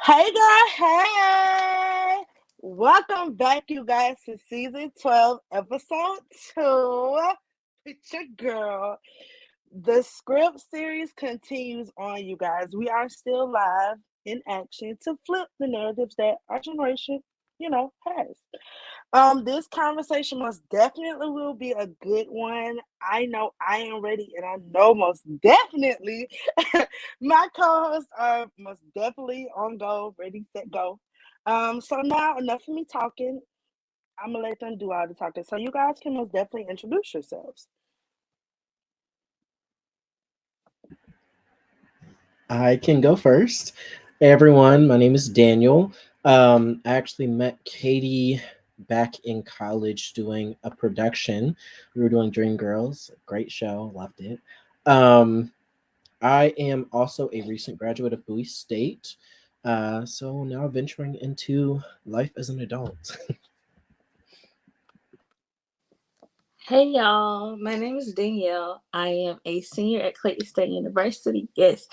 Hey girl, hey! Welcome back, you guys, to season 12, episode 2. It's your girl. The script series continues on, you guys. We are still live in action to flip the narratives that our generation, has. This conversation most definitely will be a good one. I know I am ready, and I know most definitely my co-hosts are most definitely on go, ready, set, go. So now enough of me talking. I'm gonna let them do all the talking. So you guys can most definitely introduce yourselves. I can go first. Hey everyone, my name is Daniel. I actually met Kaitie back in college doing a production. We were doing Dream Girls, great show, loved it. Um, I am also a recent graduate of Bowie State, so now venturing into life as an adult. Hey y'all, my name is Danielle. I am a senior at Clayton State University. Yes.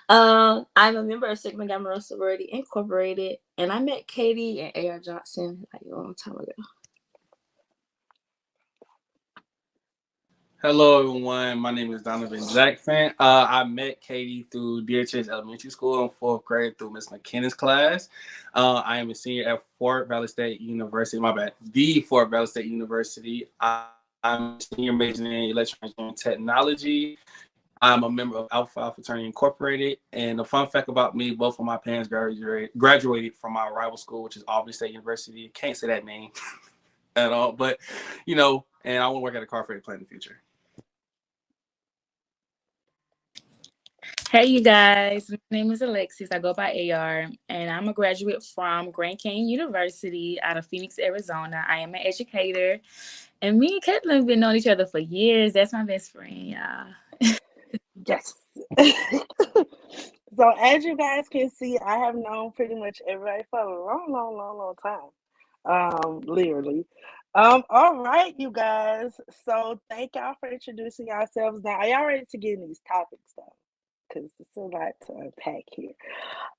I'm a member of Sigma Gamma Rho Sorority Incorporated, and I met Kaitie and A.R. Johnson like a long time ago. Hello, everyone. My name is Donovan Jackson. I met Kaitie through DHS Elementary School in fourth grade through Miss McKinnon's class. I am a senior at Fort Valley State University. My bad, the Fort Valley State University. I'm a senior major in electronics and technology. I'm a member of Alpha Phi Fraternity Incorporated. And a fun fact about me, both of my parents graduated from my rival school, which is Albany State University. Can't say that name at all, but and I want to work at a car freight plant in the future. Hey, you guys. My name is Alexis. I go by AR, and I'm a graduate from Grand Canyon University out of Phoenix, Arizona. I am an educator, and me and Caitlin have been knowing each other for years. That's my best friend, y'all. Yes. So as you guys can see, I have known pretty much everybody for a long, long, long, long time. Literally. All right, you guys. So thank y'all for introducing yourselves. Now, are y'all ready to get in these topics though? Because it's a lot to unpack here.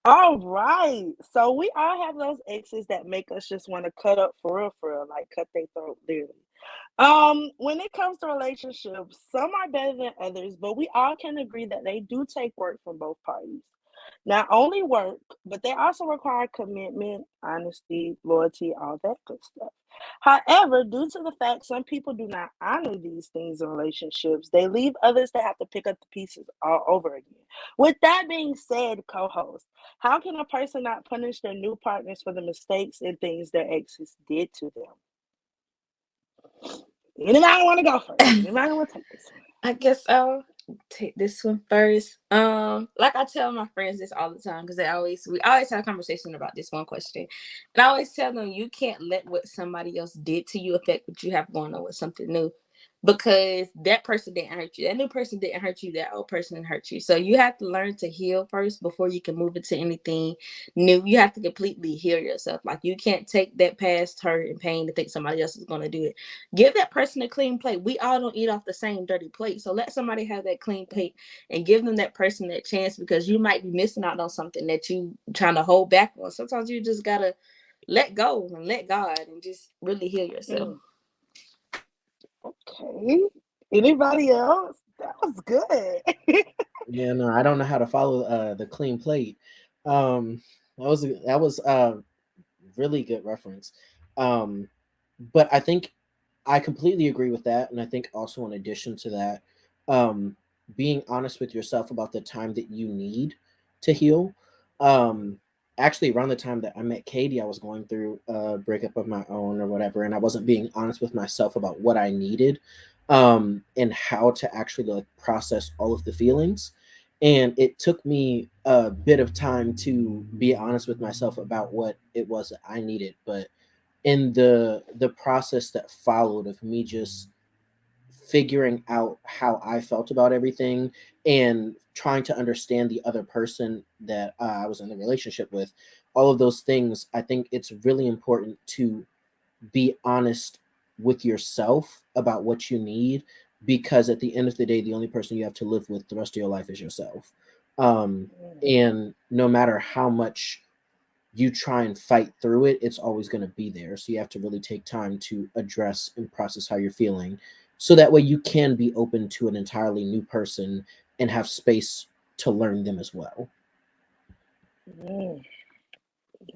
All right. So we all have those exes that make us just want to cut up for real, like cut their throat literally. When it comes to relationships, some are better than others, but we all can agree that they do take work from both parties. Not only work, but they also require commitment, honesty, loyalty, all that good stuff. However, due to the fact some people do not honor these things in relationships, they leave others to have to pick up the pieces all over again. With that being said, co host, how can a person not punish their new partners for the mistakes and things their exes did to them? Anybody want to go first? Anybody want to take this one? I guess I'll take this one first. Like I tell my friends this all the time because we always have a conversation about this one question. And I always tell them you can't let what somebody else did to you affect what you have going on with something new. Because that person didn't hurt you. That new person didn't hurt you. That old person didn't hurt you. So you have to learn to heal first before you can move into anything new. You have to completely heal yourself. Like you can't take that past hurt and pain to think somebody else is going to do it. Give that person a clean plate. We all don't eat off the same dirty plate. So let somebody have that clean plate and give them that person that chance because you might be missing out on something that you trying to hold back on. Sometimes you just gotta let go and let God and just really heal yourself. Okay. Anybody else? That was good. Yeah, no, I don't know how to follow the clean plate. That was really good reference. Um, but I think I completely agree with that, and I think also in addition to that, um, being honest with yourself about the time that you need to heal. Um, Actually, around the time that I met Kaitie, I was going through a breakup of my own or whatever, and I wasn't being honest with myself about what I needed, and how to actually like process all of the feelings. And it took me a bit of time to be honest with myself about what it was that I needed, but in the process that followed of me just figuring out how I felt about everything and trying to understand the other person that I was in the relationship with, all of those things, I think it's really important to be honest with yourself about what you need, because at the end of the day, the only person you have to live with the rest of your life is yourself. um, and no matter how much you try and fight through it, it's always going to be there. So you have to really take time to address and process how you're feeling. So that way you can be open to an entirely new person and have space to learn them as well. Mm,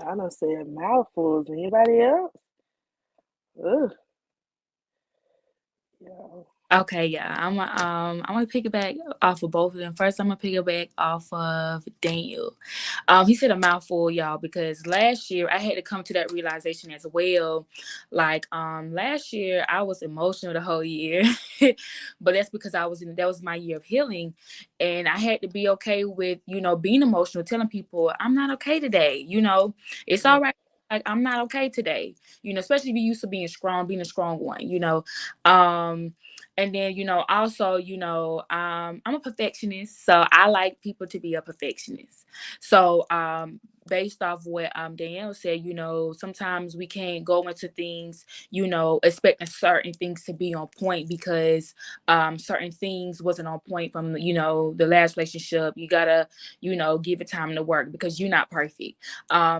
I done said mouthfuls. Anybody else? Ugh, yeah. Okay, yeah, I'm gonna piggyback off of both of them. First, I'm gonna piggyback off of Daniel. He said a mouthful, y'all, because last year I had to come to that realization as well. Like, last year I was emotional the whole year, but that's because that was my year of healing, and I had to be okay with being emotional, telling people I'm not okay today. It's all right. Like, I'm not okay today. Especially if you used to being a strong one. And then, also, I'm a perfectionist, so I like people to be a perfectionist. So, based off what Danielle said, sometimes we can't go into things, expecting certain things to be on point because certain things wasn't on point from the last relationship. You gotta, give it time to work because you're not perfect.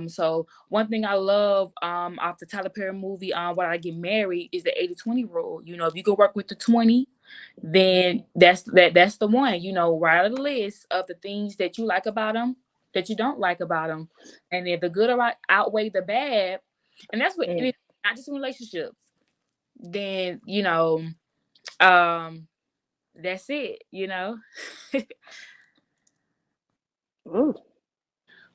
So one thing I love off the Tyler Perry movie, When I Get Married, is the 80-20 rule. If you go work with the 20, then that's the one. Write out a list of the things that you like about them, that you don't like about them, and if the good outweigh the bad, and that's what Mm. anything, not just in relationships, then um that's it. Ooh.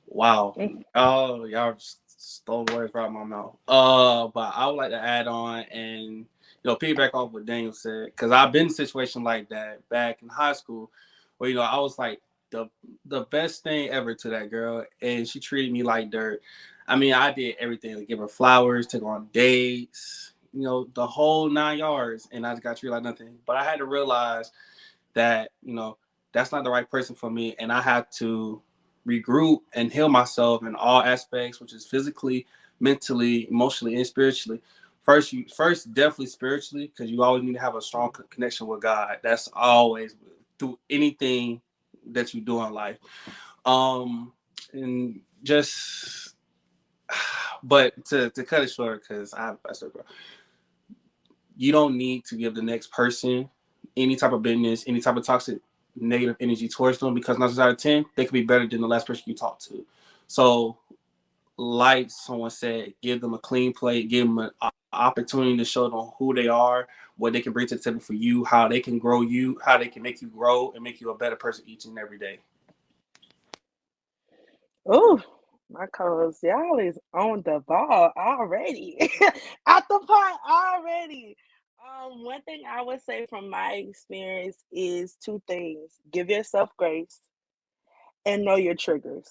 Wow. Mm. Oh, y'all just stole words right out of my mouth. But I would like to add on and piggyback off what Daniel said, because I've been in a situation like that back in high school, where I was like the best thing ever to that girl, and she treated me like dirt. I mean, I did everything, like give her flowers, take her on dates, the whole 9 yards, and I just got treated like nothing. But I had to realize that that's not the right person for me, and I had to regroup and heal myself in all aspects, which is physically, mentally, emotionally, and spiritually. First definitely spiritually, because you always need to have a strong connection with God. That's always through anything that you do in life. And just, but to cut it short, because I still grow, you don't need to give the next person any type of business, any type of toxic negative energy towards them, because 9 times out of 10, they could be better than the last person you talk to. So, like someone said, give them a clean plate, give them an opportunity to show them who they are, what they can bring to the table for you, how they can grow you, how they can make you grow and make you a better person each and every day. Ooh. My co-host, y'all is on the ball already. At the point already. One thing I would say from my experience is two things. Give yourself grace and know your triggers.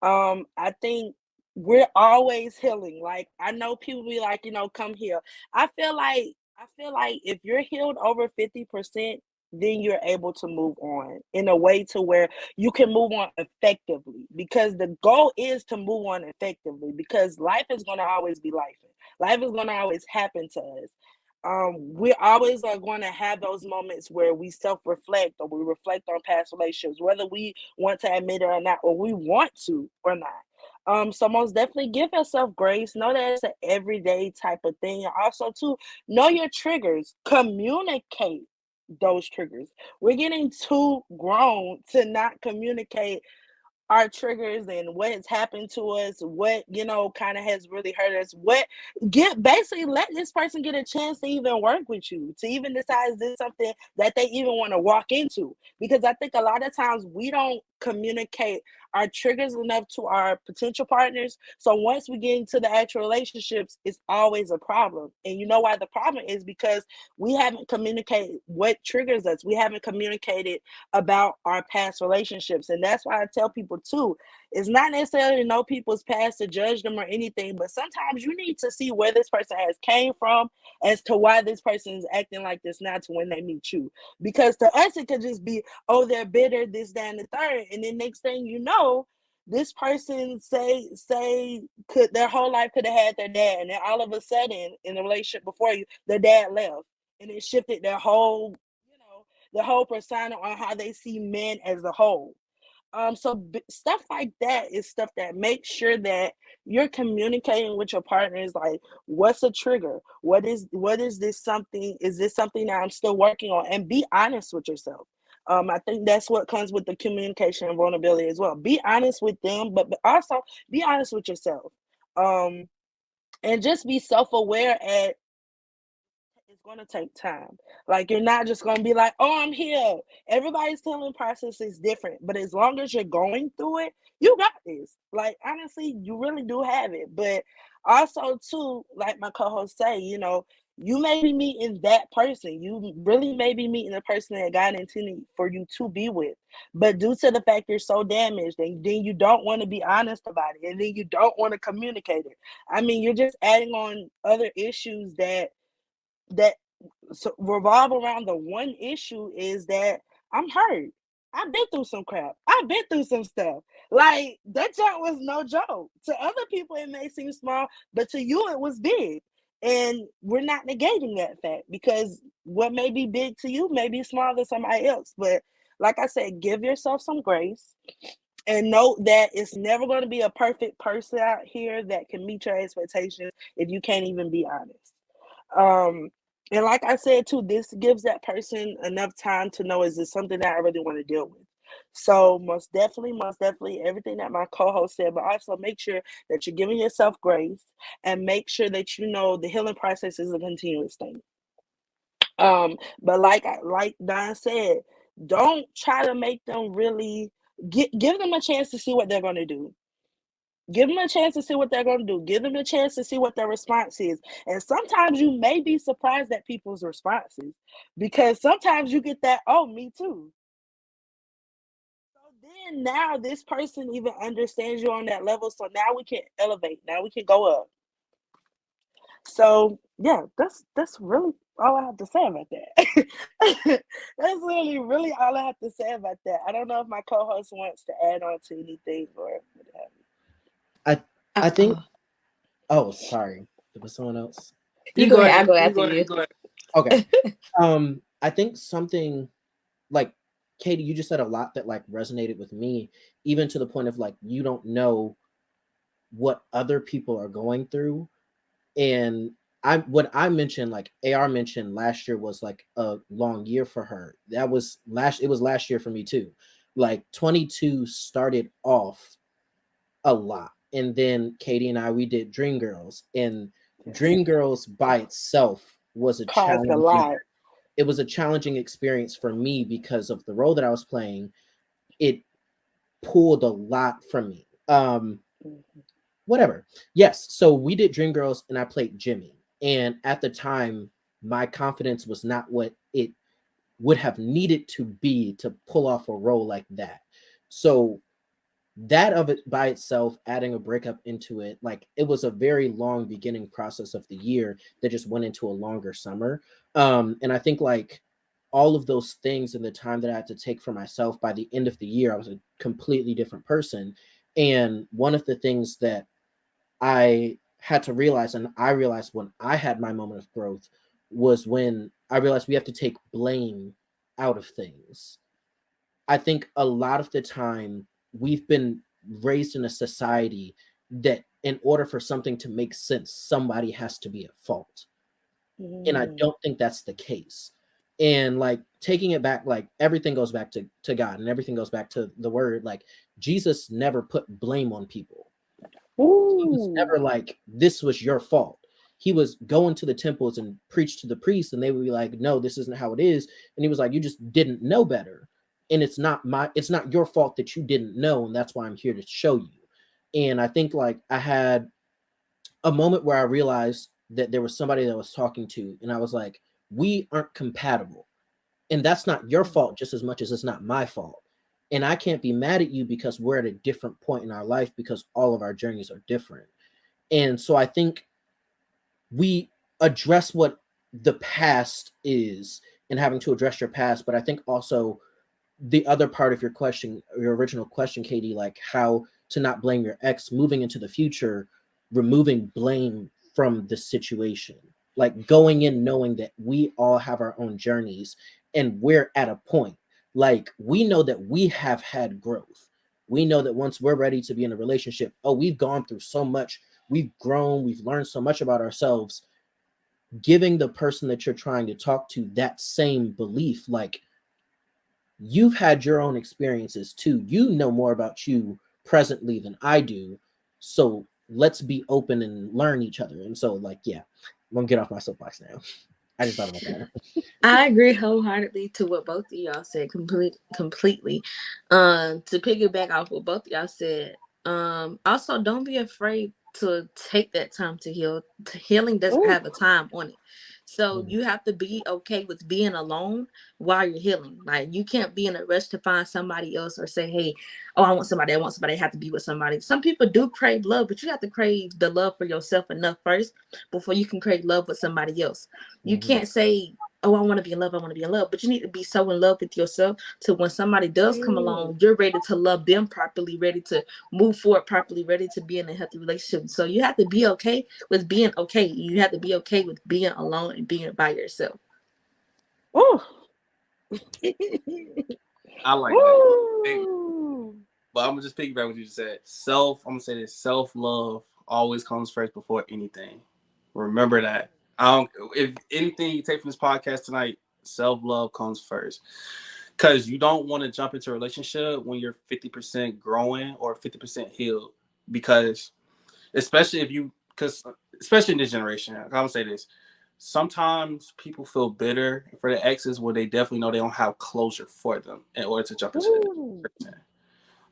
I think we're always healing. Like, I know people be like, come here. I feel like if you're healed over 50%, then you're able to move on in a way to where you can move on effectively, because the goal is to move on effectively, because life is going to always be life. Life is going to always happen to us. We always are going to have those moments where we self-reflect, or we reflect on past relationships, whether we want to admit it or not, or we want to or not. So most definitely give yourself grace. Know that it's an everyday type of thing. And also, too, know your triggers. Communicate those triggers. We're getting too grown to not communicate our triggers and what has happened to us, what kind of has really hurt us, what get basically let this person get a chance to even work with you, to even decide is this something that they even want to walk into. Because I think a lot of times we don't communicate our triggers enough to our potential partners. So once we get into the actual relationships, it's always a problem. And you know why the problem is? Because we haven't communicated what triggers us. We haven't communicated about our past relationships. And that's why I tell people too, it's not necessarily to know people's past to judge them or anything, but sometimes you need to see where this person has came from as to why this person is acting like this now to when they meet you. Because to us it could just be, oh, they're bitter, this, that, and the third. And then next thing you know, this person say could their whole life could have had their dad, and then all of a sudden in the relationship before you, their dad left, and it shifted their whole the whole persona on how they see men as a whole. So stuff like that is stuff that makes sure that you're communicating with your partners. Like, what's a trigger? What is this something? Is this something that I'm still working on? And be honest with yourself. I think that's what comes with the communication and vulnerability as well. Be honest with them, but also be honest with yourself. Um, and just be self-aware at it's going to take time. Like, you're not just going to be like, oh, I'm healed. Everybody's healing process is different, but as long as you're going through it, you got this. Like, honestly, you really do have it. But also, too, like my co-host say, you may be meeting that person. You really may be meeting the person that God intended for you to be with. But due to the fact you're so damaged, and then you don't want to be honest about it, and then you don't want to communicate it. I mean, you're just adding on other issues that revolve around the one issue is that I'm hurt. I've been through some crap. I've been through some stuff. Like, that job was no joke. To other people, it may seem small, but to you, it was big. And we're not negating that fact, because what may be big to you may be small to somebody else. But like I said, give yourself some grace and note that it's never going to be a perfect person out here that can meet your expectations if you can't even be honest. Um, and like I said too, this gives that person enough time to know, is this something that I really want to deal with? So most definitely everything that my co-host said, but also make sure that you're giving yourself grace, and make sure that you know the healing process is a continuous thing. But like Don said, don't try to make them really give them a chance to see what they're gonna do. Give them a chance to see what they're going to do. Give them a chance to see what their response is. And sometimes you may be surprised at people's responses, because sometimes you get that, oh, me too. So then now this person even understands you on that level. So now we can elevate. Now we can go up. So yeah, that's really all I have to say about that. That's really all I have to say about that. I don't know if my co-host wants to add on to anything or whatever. I think. Oh, sorry. There was someone else. You go ahead. I'll go after you. Go ahead. Okay. I think something like Kaitie, you just said a lot that like resonated with me, even to the point of like you don't know what other people are going through. And what I mentioned, like AR mentioned last year was like a long year for her. It was last year for me too. Like 22 started off a lot. And then Kaitie and we did Dreamgirls, and Dreamgirls by itself was a Caused a challenging. lot. It was a challenging experience for me because of the role that I was playing. It pulled a lot from me. Whatever. Yes. So we did Dreamgirls, and I played Jimmy. And at the time, my confidence was not what it would have needed to be to pull off a role like that. So that of it by itself, adding a breakup into it, like it was a very long beginning process of the year that just went into a longer summer. And I think like all of those things and the time that I had to take for myself, by the end of the year, I was a completely different person. And one of the things that I had to realize, and I realized when I had my moment of growth, was when I realized we have to take blame out of things. I think a lot of the time we've been raised in a society that in order for something to make sense, somebody has to be at fault. And I don't think that's the case. And like taking it back, like everything goes back to God, and everything goes back to the word. Like Jesus never put blame on people. He was never like, this was your fault. He was going to the temples and preach to the priests, and they would be like, no, this isn't how it is. And he was like, you just didn't know better. And it's not your fault that you didn't know. And that's why I'm here to show you. And I think like I had a moment where I realized that there was somebody that I was talking to, and I was like, we aren't compatible. And that's not your fault just as much as it's not my fault. And I can't be mad at you because we're at a different point in our life, because all of our journeys are different. And so I think we address what the past is and having to address your past. But I think also the other part of your question, your original question, Kaitie, like how to not blame your ex, moving into the future, removing blame from the situation, like going in knowing that we all have our own journeys and we're at a point. Like we know that we have had growth. We know that once we're ready to be in a relationship, oh, we've gone through so much, we've grown, we've learned so much about ourselves. Giving the person that you're trying to talk to that same belief, like, you've had your own experiences too. You know more about you presently than I do. So let's be open and learn each other. And so, like, yeah, I'm gonna get off my soapbox now. I just thought about that. I agree wholeheartedly to what both of y'all said completely. To piggyback off what both of y'all said, also don't be afraid to take that time to heal. Healing doesn't have a time on it. So you have to be okay with being alone while you're healing. Like, you can't be in a rush to find somebody else or say, hey, oh, I want somebody, I have to be with somebody. Some people do crave love, but you have to crave the love for yourself enough first before you can crave love with somebody else. You can't say, oh, I want to be in love, but you need to be so in love with yourself to when somebody does come along, you're ready to love them properly, ready to move forward properly, ready to be in a healthy relationship. So you have to be okay with being okay. You have to be okay with being alone and being by yourself. Ooh. I like that. But I'm gonna just piggyback what you just said. I'm gonna say this: self-love always comes first before anything. Remember that. If anything you take from this podcast tonight, self-love comes first. Because you don't want to jump into a relationship when you're 50% growing or 50% healed. Because especially in this generation, I'm gonna say this. Sometimes people feel bitter for their exes where they definitely know they don't have closure for them in order to jump into the person.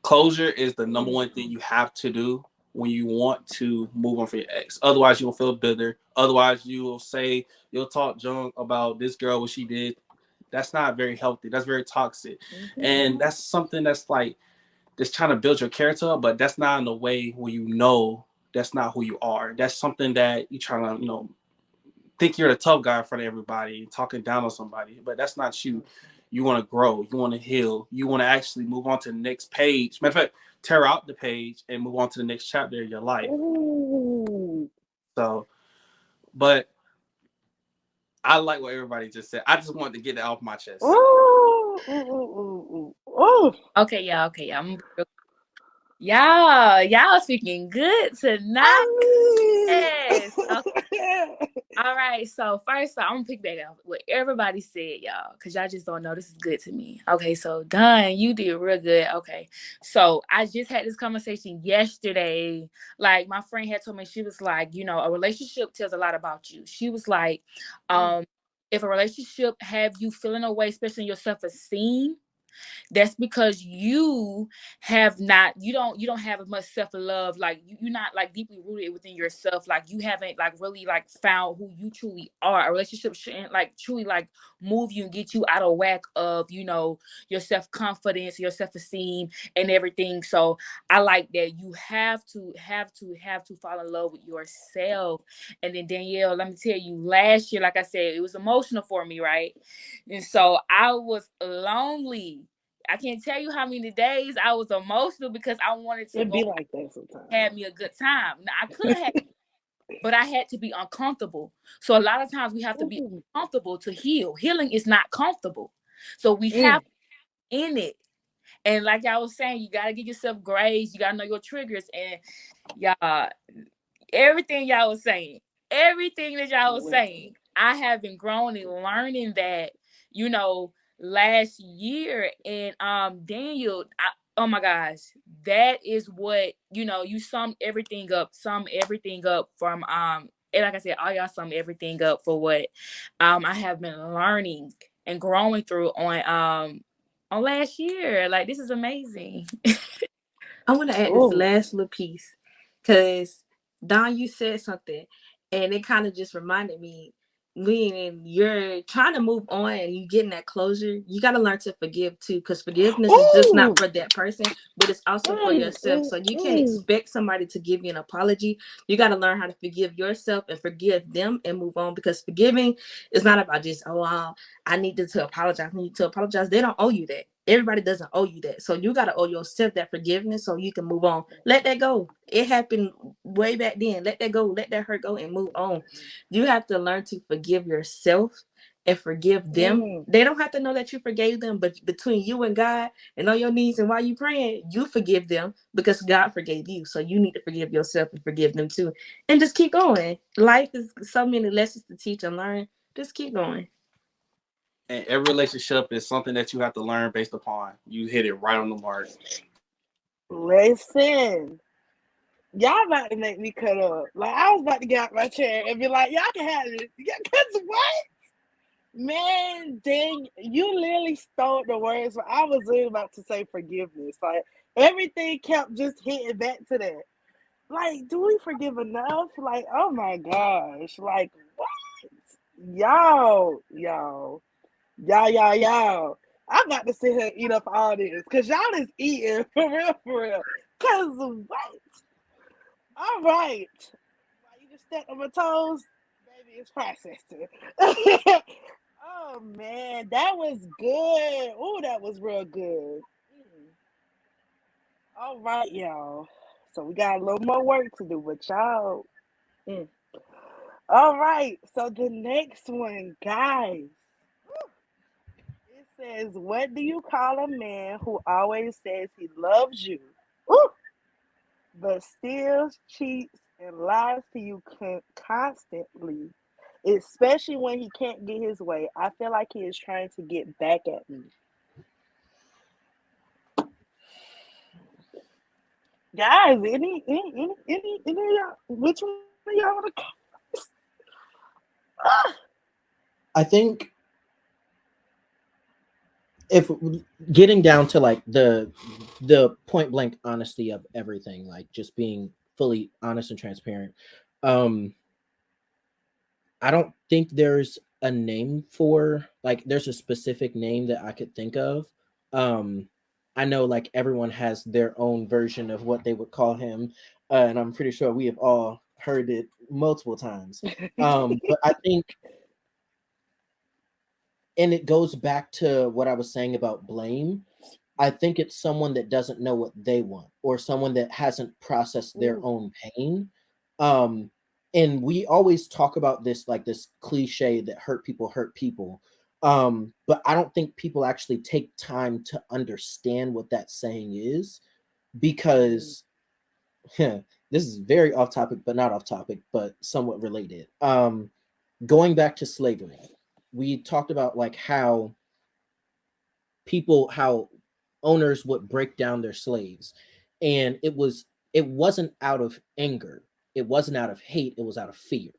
Closure is the number one thing you have to do when you want to move on for your ex. Otherwise, you will feel bitter. Otherwise, you'll talk junk about this girl, what she did. That's not very healthy. That's very toxic. And that's something that's like, just trying to build your character up, but that's not in a way where you know that's not who you are. That's something that you're trying to, think you're the tough guy in front of everybody, talking down on somebody, but that's not you. You want to grow. You want to heal. You want to actually move on to the next page. Matter of fact, tear out the page and move on to the next chapter of your life. So, but I like what everybody just said. I just wanted to get that off my chest. Okay, y'all. Y'all speaking good tonight. Yes. Okay. All right. So first, I'm gonna pick back up what everybody said, y'all, because y'all just don't know this is good to me. Okay. So Don, you did real good. Okay. So I just had this conversation yesterday. Like, my friend had told me, she was like, a relationship tells a lot about you. She was like, if a relationship have you feeling a way, especially in your self-esteem, that's because you don't have as much self-love. Like, you're not like deeply rooted within yourself. Like, you haven't like really like found who you truly are. A relationship shouldn't like truly like move you and get you out of whack of your self-confidence, your self-esteem and everything. So I like that you have to fall in love with yourself. And then Danielle, let me tell you, last year, like I said, it was emotional for me, right? And so I was lonely. I can't tell you how many days I was emotional because I wanted to be like that sometimes. Have me a good time. Now, I could have, but I had to be uncomfortable. So a lot of times we have to be uncomfortable to heal. Healing is not comfortable. So we have in it. And like I was saying, you got to give yourself grace. You got to know your triggers. And y'all, everything y'all was saying, I have been growing and learning that, last year. And Danielle, oh my gosh, that is what you summed everything up from and like I said, all y'all summed everything up for what I have been learning and growing through on last year. Like, this is amazing. I want to add this last little piece because Don, you said something and it kind of just reminded me, when you're trying to move on and you getting that closure, you got to learn to forgive too, because forgiveness is just not for that person, but it's also for yourself. So you can't expect somebody to give you an apology. You got to learn how to forgive yourself and forgive them and move on, because forgiving is not about just, I needed to apologize. They don't owe you that. Everybody doesn't owe you that. So you got to owe yourself that forgiveness so you can move on. Let that go. It happened way back then. Let that go. Let that hurt go and move on. You have to learn to forgive yourself and forgive them. They don't have to know that you forgave them, but between you and God and on your knees and while you praying, you forgive them because God forgave you. So you need to forgive yourself and forgive them too. And just keep going. Life is so many lessons to teach and learn. Just keep going. And every relationship is something that you have to learn based upon. You hit it right on the mark. Listen, y'all about to make me cut up. Like, I was about to get out my chair and be like, y'all can have it. Because what? Man, dang, you literally stole the words. I was really about to say forgiveness. Like, everything kept just hitting back to that. Like, do we forgive enough? Like, oh my gosh. Like, what? Y'all. I'm about to sit here and eat up all this. Because y'all is eating for real. Because what? All right. While you just step on my toes, baby, it's processing. Oh man, that was good. Oh, that was real good. All right, y'all. So we got a little more work to do, but y'all. All right. So the next one, guys. It says, "What do you call a man who always says he loves you, but still cheats and lies to you constantly, especially when he can't get his way? I feel like he is trying to get back at me." Guys, any y'all, which one of y'all want to? I think if getting down to like the point blank honesty of everything, like just being fully honest and transparent, I don't think there's a name for, like, there's a specific name that I could think of. I know like everyone has their own version of what they would call him, and I'm pretty sure we have all heard it multiple times. But I think, and it goes back to what I was saying about blame. I think it's someone that doesn't know what they want, or someone that hasn't processed their own pain. And we always talk about this, like this cliche that hurt people. But I don't think people actually take time to understand what that saying is, because this is very off topic, but not off topic, but somewhat related. Going back to slavery, we talked about like how owners would break down their slaves, and it wasn't out of anger, it wasn't out of hate, it was out of fear.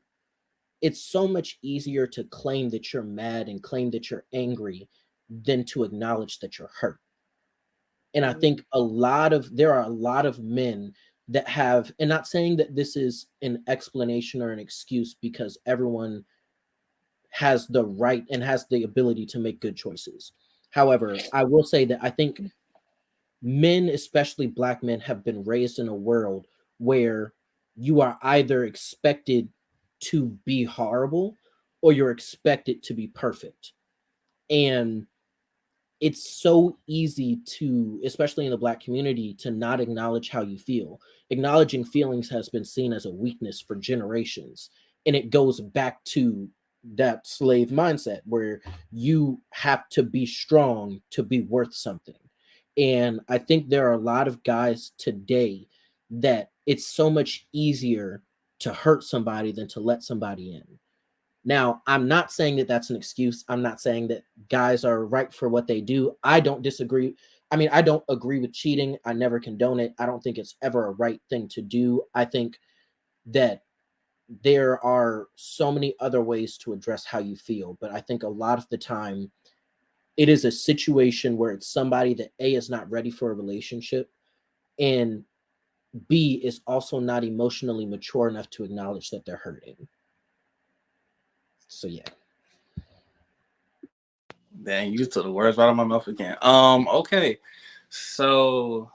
It's so much easier to claim that you're mad and claim that you're angry than to acknowledge that you're hurt. And I think there are a lot of men that have, and not saying that this is an explanation or an excuse, because everyone has the right and has the ability to make good choices. However, I will say that I think men, especially Black men, have been raised in a world where you are either expected to be horrible or you're expected to be perfect. And it's so easy to, especially in the Black community, to not acknowledge how you feel. Acknowledging feelings has been seen as a weakness for generations. And it goes back to that slave mindset where you have to be strong to be worth something. And I think there are a lot of guys today that it's so much easier to hurt somebody than to let somebody in. Now, I'm not saying that that's an excuse. I'm not saying that guys are right for what they do. I don't disagree. I mean, I don't agree with cheating. I never condone it. I don't think it's ever a right thing to do. I think that there are so many other ways to address how you feel. But I think a lot of the time it is a situation where it's somebody that A, is not ready for a relationship, and B, is also not emotionally mature enough to acknowledge that they're hurting. So yeah. Dang, you took the words right out of my mouth again. Okay. So,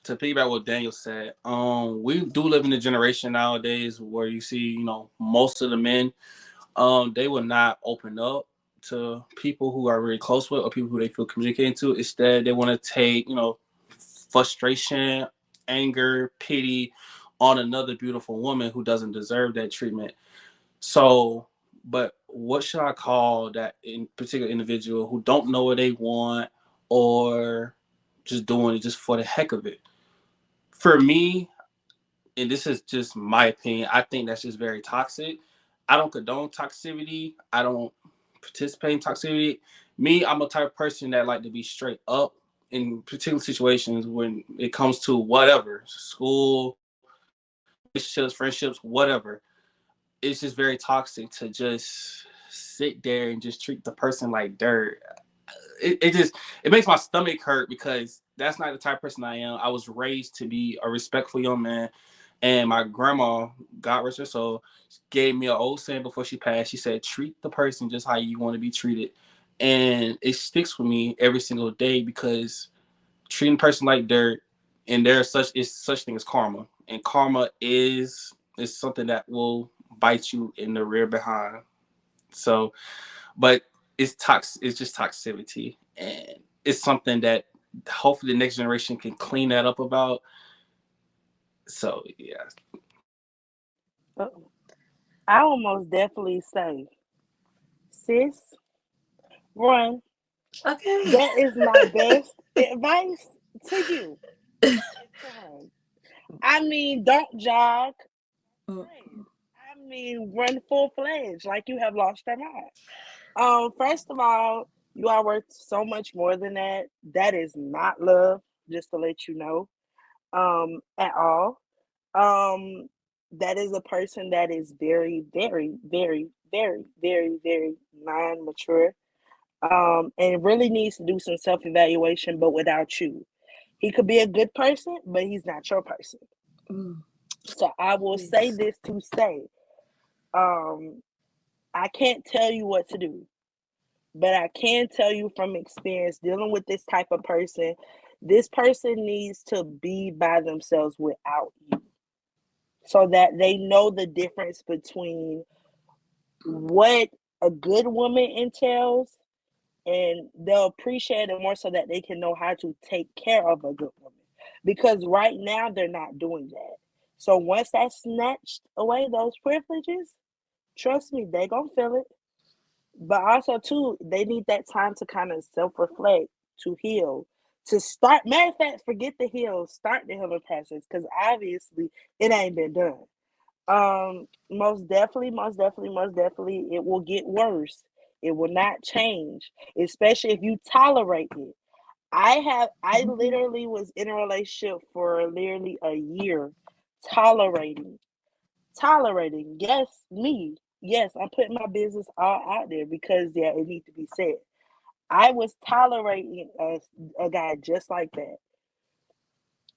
to piggyback what Daniel said, we do live in a generation nowadays where you see, most of the men, they will not open up to people who are really close with or people who they feel communicating to. Instead, they want to take, frustration, anger, pity on another beautiful woman who doesn't deserve that treatment. So But what should I call that in particular individual who don't know what they want or just doing it just for the heck of it? For me, and this is just my opinion, I think that's just very toxic. I don't condone toxicity. I don't participate in toxicity. Me, I'm a type of person that like to be straight up in particular situations when it comes to whatever, school, relationships, friendships, whatever. It's just very toxic to just sit there and just treat the person like dirt. It makes my stomach hurt because that's not the type of person I am. I was raised to be a respectful young man, and my grandma, God rest her soul, gave me an old saying before she passed. She said, "Treat the person just how you want to be treated," and it sticks with me every single day because treating a person like dirt, and there's such thing as karma, and karma is something that will bite you in the rear behind. So, but it's just toxicity, and it's something that hopefully the next generation can clean that up about. So yeah. I will most definitely say, sis, run. Okay. That is my best advice to you. Is to run. I mean, don't jog. Mm. Run. I mean, run full fledged, like you have lost your mind. First of all, you are worth so much more than that. That is not love, just to let you know. At all. Um, that is a person that is very, very, very, very, very, very non-mature. And really needs to do some self-evaluation, but without you. He could be a good person, but he's not your person. Mm. So I will say Yes. this to say, um, I can't tell you what to do, but I can tell you from experience dealing with this type of person, this person needs to be by themselves without you so that they know the difference between what a good woman entails, and they'll appreciate it more so that they can know how to take care of a good woman. Because right now they're not doing that. So once that's snatched away, those privileges, trust me, they gonna feel it. But also too, they need that time to kind of self-reflect, to heal, to start. Matter of fact, forget the heal, start the healing process because obviously it ain't been done. Most definitely, most definitely, most definitely, it will get worse. It will not change, especially if you tolerate it. I Mhm. literally was in a relationship for literally a year, tolerating, tolerating. Yes, me. Yes, I'm putting my business all out there because yeah, it needs to be said. I was tolerating a guy just like that.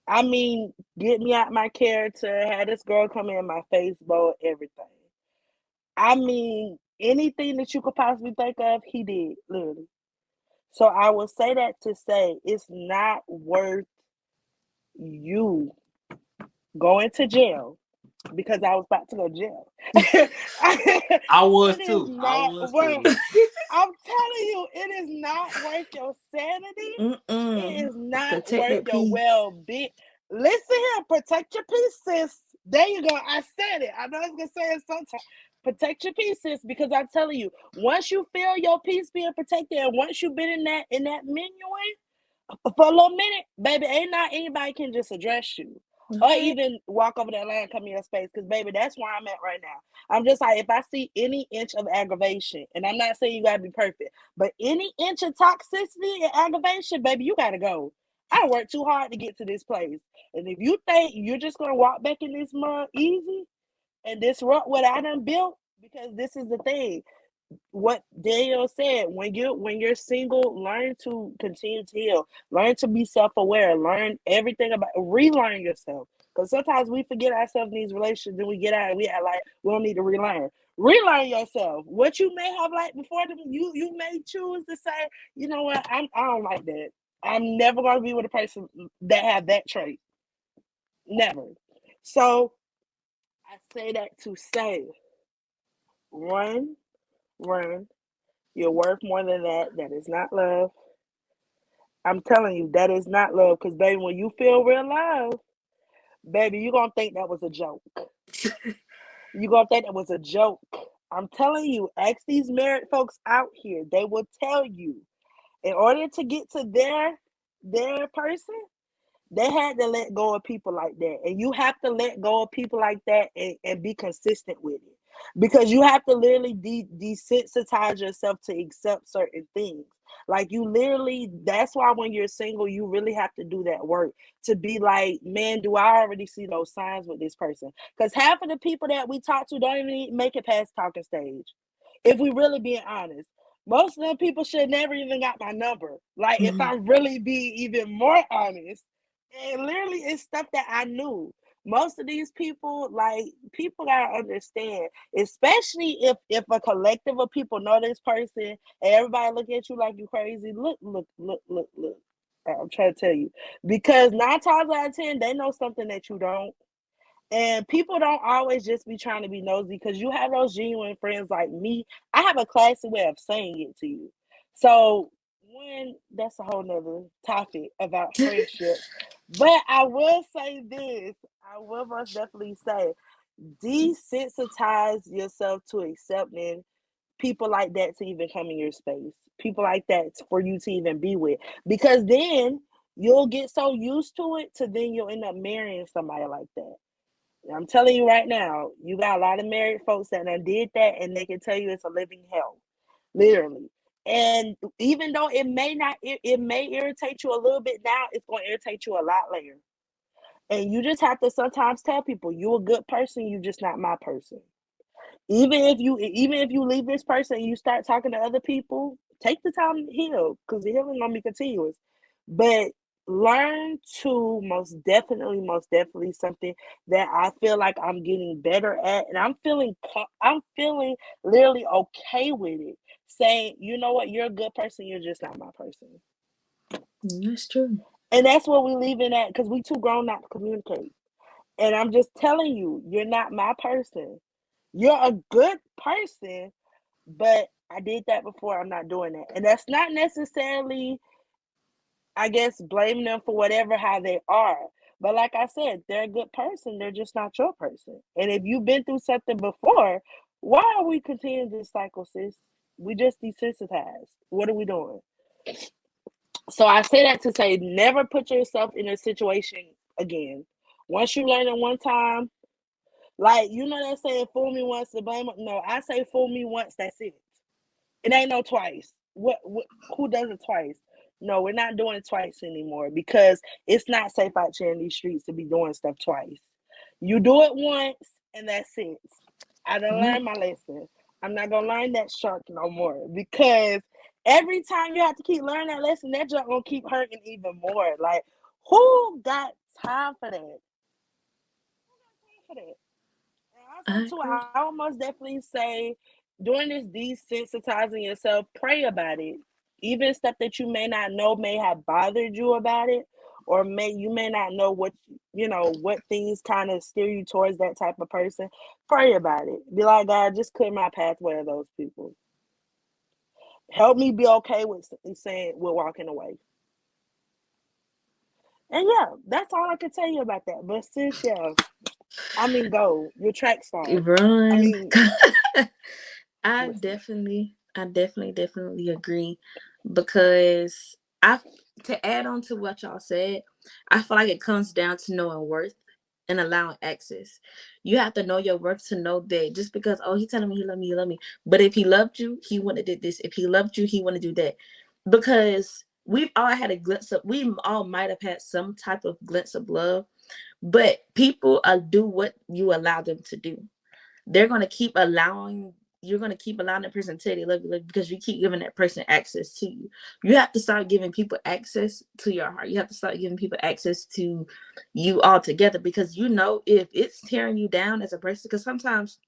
I mean, get me out my character, had this girl come in my Facebook, everything. I mean, anything that you could possibly think of, he did, literally. So I will say that to say it's not worth you going to jail because I was about to go to jail. I was It is too. I not was worth. too. I'm telling you, it is not worth your sanity. It Mm-mm. is not Protect worth that your peace. well-being. Listen here, protect your peace, sis. There you go. I said it. I know I was gonna say it sometimes. Protect your peace, sis, because I'm telling you, once you feel your peace being protected, and once you've been in that menu for a little minute, baby, ain't not anybody can just address you or Okay. even walk over that line, come in your space. Because baby, that's where I'm at right now. I'm just like, if I see any inch of aggravation, and I'm not saying you gotta be perfect, but any inch of toxicity and aggravation, baby, you gotta go. I worked too hard to get to this place, and if you think you're just gonna walk back in this mud easy and disrupt what I done built, because this is the thing, what Danielle said, when you're single, learn to continue to heal, learn to be self-aware, learn everything about, relearn yourself. Because sometimes we forget ourselves in these relationships, then we get out and we act like we don't need to relearn. Relearn yourself. What you may have liked before, you may choose to say, you know what, I don't like that. I'm never gonna be with a person that have that trait. Never. So I say that to say, run, run. You're worth more than that. That is not love. I'm telling you, that is not love. Because, baby, when you feel real love, baby, you're going to think that was a joke. You're going to think that was a joke. I'm telling you, ask these married folks out here. They will tell you, in order to get to their person, they had to let go of people like that. And you have to let go of people like that and be consistent with it. Because you have to literally desensitize yourself to accept certain things. Like you literally, that's why when you're single, you really have to do that work to be like, man, do I already see those signs with this person? Because half of the people that we talk to don't even make it past talking stage. If we really being honest. Most of them people should never even got my number. Like if I really be even more honest. And literally it's stuff that I knew. Most of these people, like people gotta understand, especially if a collective of people know this person and everybody look at you like you crazy. Look. I'm trying to tell you. Because 9 times out of 10, they know something that you don't. And people don't always just be trying to be nosy because you have those genuine friends like me. I have a classy way of saying it to you. So that's a whole nother topic about friendship. But I will say this. I will most definitely say desensitize yourself to accepting people like that to even come in your space. People like that for you to even be with. Because then you'll get so used to it to then you'll end up marrying somebody like that. I'm telling you right now, you got a lot of married folks that done did that and they can tell you it's a living hell. Literally. And even though it may not, it may irritate you a little bit now, it's going to irritate you a lot later. And you just have to sometimes tell people, you're a good person, you're just not my person. Even if you leave this person and you start talking to other people, take the time to heal because the healing gonna be continuous. But learn to most definitely something that I feel like I'm getting better at, and I'm feeling literally okay with it. Saying, you know what, you're a good person, you're just not my person. That's true. And that's what we leave it at because we too grown not to communicate. And I'm just telling you, you're not my person. You're a good person, but I did that before. I'm not doing that. And that's not necessarily, I guess, blaming them for whatever, how they are. But like I said, they're a good person. They're just not your person. And if you've been through something before, why are we continuing this cycle, sis? We just desensitized. What are we doing? So I say that to say, never put yourself in a situation again. Once you learn it one time, like, you know that saying, fool me once to blame it? No, I say fool me once, that's it. It ain't no twice. What who does it twice? No, we're not doing it twice anymore because it's not safe out here in these streets to be doing stuff twice. You do it once and that's it. I done learned my lesson. I'm not gonna learn that shark no more because every time you have to keep learning that lesson, that junk gonna keep hurting even more. Like, who got time for that? Who got time for that? And also, too, I almost definitely say doing this desensitizing yourself, pray about it. Even stuff that you may not know may have bothered you about it, or you may not know what things kind of steer you towards that type of person. Pray about it. Be like, God, just clear my pathway of those people. Help me be okay with saying we're walking away. And yeah, that's all I can tell you about that. But sis, yeah, I mean, go. Your track star. Run. I mean, I definitely agree because to add on to what y'all said, I feel like it comes down to knowing worth and allowing access. You have to know your worth to know that just because, oh, he's telling me he love me. But if he loved you, he wouldn't have did this. If he loved you, he wouldn't do that. Because we've all had a glimpse of, we all might have had some type of glimpse of love, but people do what you allow them to do. They're going to keep allowing, you're going to keep allowing that person to tell you love you because you keep giving that person access to you. You have to start giving people access to your heart. You have to start giving people access to you altogether because if it's tearing you down as a person, because sometimes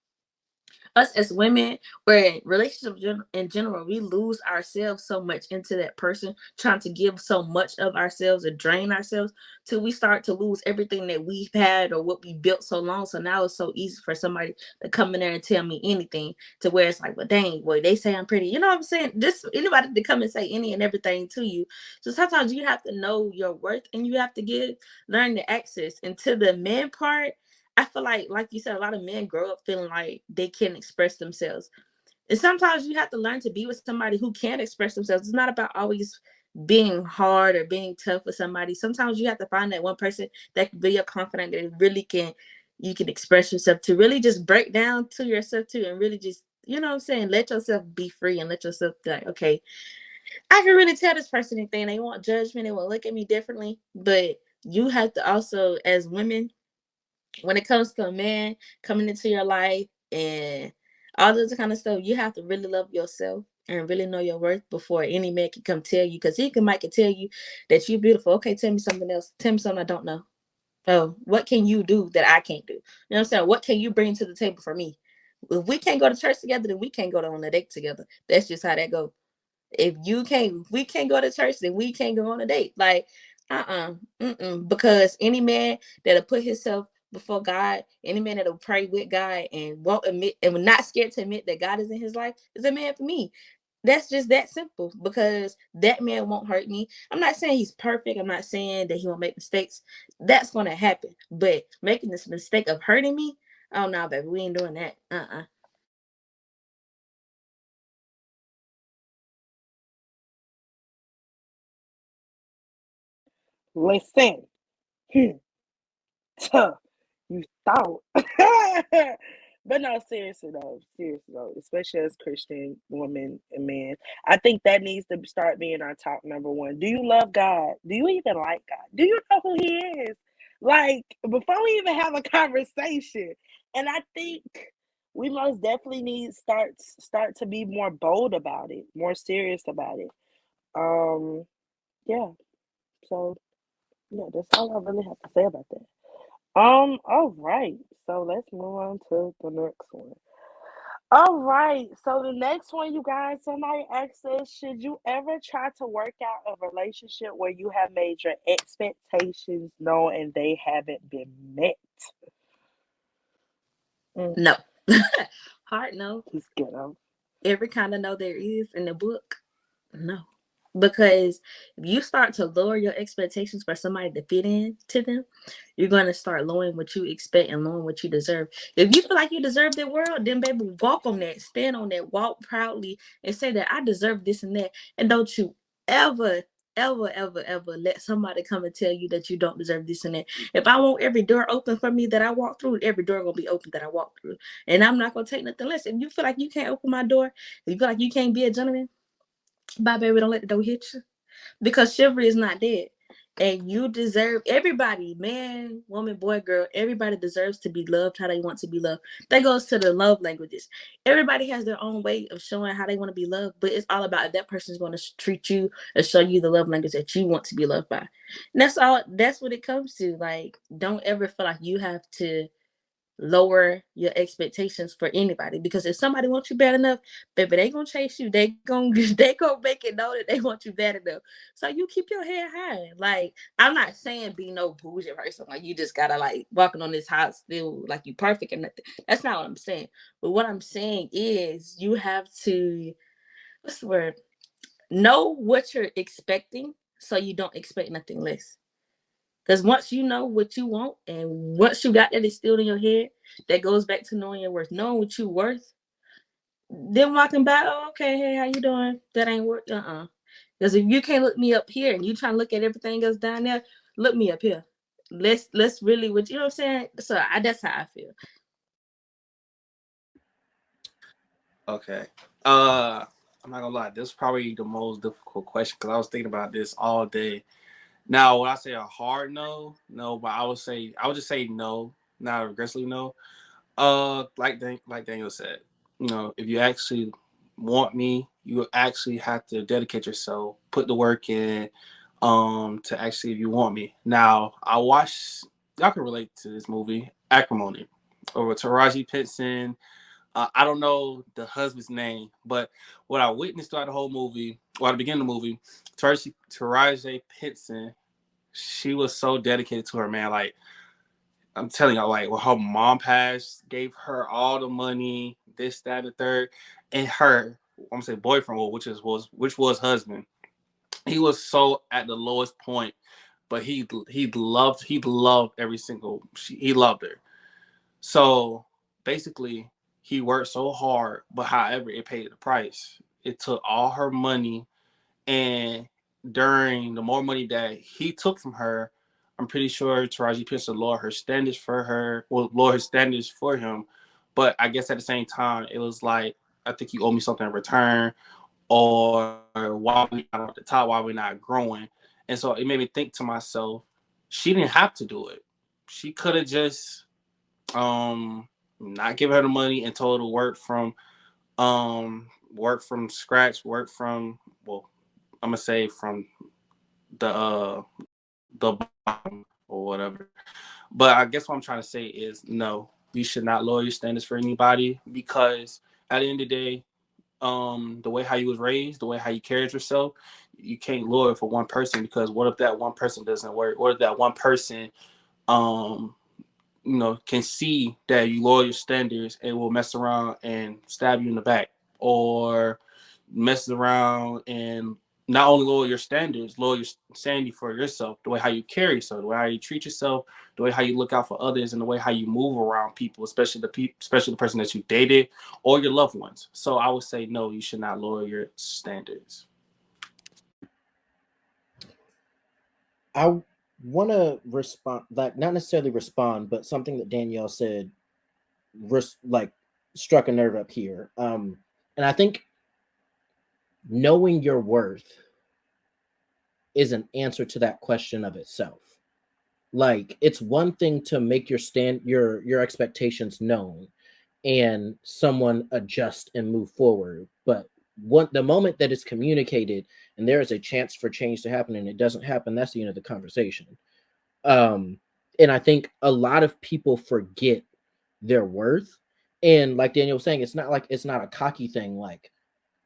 us as women or in relationships in general, we lose ourselves so much into that person, trying to give so much of ourselves or drain ourselves till we start to lose everything that we've had or what we built so long. So now it's so easy for somebody to come in there and tell me anything, to where it's like, well, dang, boy, they say I'm pretty. You know what I'm saying? Just anybody to come and say any and everything to you. So sometimes you have to know your worth and you have to learn the access. And to the men part, I feel like you said, a lot of men grow up feeling like they can't express themselves. And sometimes you have to learn to be with somebody who can express themselves. It's not about always being hard or being tough with somebody. Sometimes you have to find that one person that can be your confidant, that really can, you can express yourself to, really just break down to yourself too, and really just, you know what I'm saying, let yourself be free and let yourself be like, okay, I can really tell this person anything. They won't judge me, they won't look at me differently. But you have to also, as women, when it comes to a man coming into your life and all this kind of stuff, you have to really love yourself and really know your worth before any man can come tell you. Because might can tell you that you're beautiful. Okay, tell me something else. Tell me something I don't know. Oh, what can you do that I can't do? You know what I'm saying? What can you bring to the table for me? If we can't go to church together, then we can't go on a date together. That's just how that goes. If we can't go to church, then we can't go on a date. Like, because any man that'll put himself before God, any man that'll pray with God and won't admit and will not scared to admit that God is in his life is a man for me. That's just that simple, because that man won't hurt me. I'm not saying he's perfect. I'm not saying that he won't make mistakes. That's going to happen. But making this mistake of hurting me, oh no, baby, we ain't doing that. Listen, tough. You thought. But no, seriously though, especially as Christian women and men, I think that needs to start being our top number one. Do you love God? Do you even like God? Do you know who He is? Like, before we even have a conversation. And I think we most definitely need start to be more bold about it, more serious about it. Um, yeah. So yeah, that's all I really have to say about that. All right. So let's move on to the next one. All right. So the next one, you guys, somebody asked us, should you ever try to work out a relationship where you have made your expectations known and they haven't been met? No. Hard no. He's ghetto. Every kind of no there is in the book. No. Because if you start to lower your expectations for somebody to fit in to them, you're going to start lowering what you expect and lowering what you deserve. If you feel like you deserve the world, then baby, walk on that, stand on that, walk proudly and say that I deserve this and that. And don't you ever, ever let somebody come and tell you that you don't deserve this and that. If I want every door open for me that I walk through, every door gonna be open that I walk through. And I'm not gonna take nothing less. If you feel like you can't open my door, if you feel like you can't be a gentleman, bye, baby, don't let the door hit you. Because chivalry is not dead. And you deserve, everybody, man, woman, boy, girl, everybody deserves to be loved how they want to be loved. That goes to the love languages. Everybody has their own way of showing how they want to be loved, but it's all about if that person's going to treat you or show you the love language that you want to be loved by. And that's all, that's what it comes to. Like, don't ever feel like you have to lower your expectations for anybody, because if somebody wants you bad enough, baby, they gonna chase you. They gonna make it know that they want you bad enough. So you keep your head high. Like, I'm not saying be no bougie person, like you just gotta like walking on this house still like you perfect and nothing. That's not what I'm saying. But what I'm saying is you have to, what's the word, know what you're expecting so you don't expect nothing less. Because once you know what you want and once you got that instilled in your head, that goes back to knowing your worth. Knowing what you worth, then walking by, oh, okay, hey, how you doing? That ain't worth, Because if you can't look me up here and you trying to look at everything else down there, look me up here. Let's really, what you know what I'm saying? So that's how I feel. Okay. I'm not gonna lie. This is probably the most difficult question because I was thinking about this all day. Now, when I say a hard no, no, but I would just say no, not aggressively no. Like Daniel said, if you actually want me, you actually have to dedicate yourself, put the work in, to actually if you want me. Now, I watched. Y'all can relate to this movie, Acrimony, or Taraji Pitson. I don't know the husband's name, but what I witnessed throughout the whole movie, or at the beginning of the movie, Taraji Pitson, she was so dedicated to her man. Like, I'm telling you, like, when her mom passed, gave her all the money, this, that, and the third, and her, I'm gonna say boyfriend, which was husband. He was so at the lowest point, but he loved every single he loved her. So basically, he worked so hard, but however, it paid the price. It took all her money, and during the more money that he took from her, I'm pretty sure Taraji P. lowered her standards for her, well, lower her standards for him. But I guess at the same time, it was like, I think you owe me something in return, or why we not at the top, why we're not growing. And so it made me think to myself, she didn't have to do it. She could have just not given her the money and told her to work from scratch, work from, well, I'm gonna say from the bottom or whatever. But I guess what I'm trying to say is no, you should not lower your standards for anybody, because at the end of the day, the way how you was raised, the way how you carried yourself, you can't lower it for one person, because what if that one person doesn't work? What if that one person can see that you lower your standards and will mess around and stab you in the back, or mess around and not only lower your standards, lower your sanity for yourself, the way how you carry yourself, the way how you treat yourself, the way how you look out for others, and the way how you move around people, especially the person that you dated or your loved ones. So I would say no, you should not lower your standards. I want to respond, like not necessarily respond, but something that Danielle said, like struck a nerve up here. And I think knowing your worth is an answer to that question of itself. Like, it's one thing to make your expectations known and someone adjust and move forward, but the moment that it's communicated and there is a chance for change to happen and it doesn't happen, that's the end of the conversation. And I think a lot of people forget their worth. And like Danielle was saying, it's not a cocky thing. Like,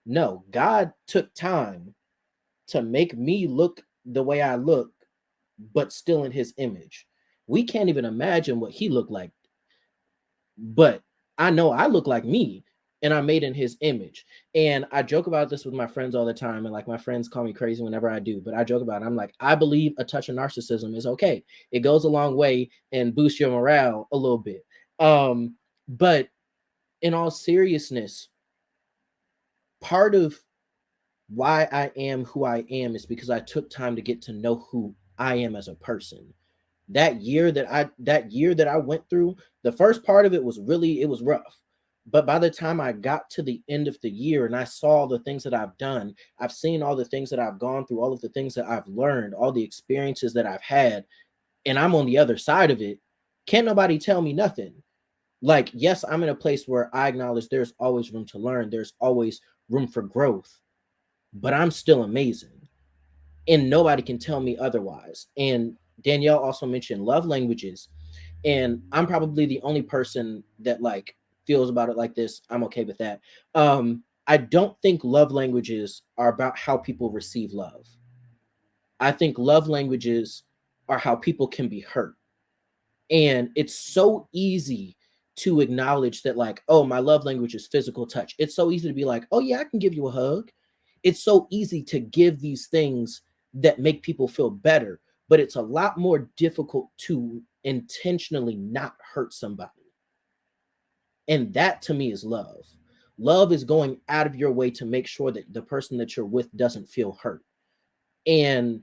no, God took time to make me look the way I look, but still in his image. We can't even imagine what he looked like, but I know I look like me, and I'm made in his image. And I joke about this with my friends all the time, and like my friends call me crazy whenever I do, but I joke about it. I'm like, I believe a touch of narcissism is okay. It goes a long way and boosts your morale a little bit. But in all seriousness, part of why I am who I am is because I took time to get to know who I am as a person. That year that I went through, the first part of it was rough. But by the time I got to the end of the year and I saw the things that I've done, I've seen all the things that I've gone through, all of the things that I've learned, all the experiences that I've had, and I'm on the other side of it. Can't nobody tell me nothing. Like, yes, I'm in a place where I acknowledge there's always room to learn. There's always room for growth, but I'm still amazing. And nobody can tell me otherwise. And Danielle also mentioned love languages. And I'm probably the only person that like feels about it like this. I'm okay with that. I don't think love languages are about how people receive love. I think love languages are how people can be hurt. And it's so easy to acknowledge that, like, oh, my love language is physical touch. It's so easy to be like, oh yeah, I can give you a hug. It's so easy to give these things that make people feel better, but it's a lot more difficult to intentionally not hurt somebody. And that to me is love. Love is going out of your way to make sure that the person that you're with doesn't feel hurt. And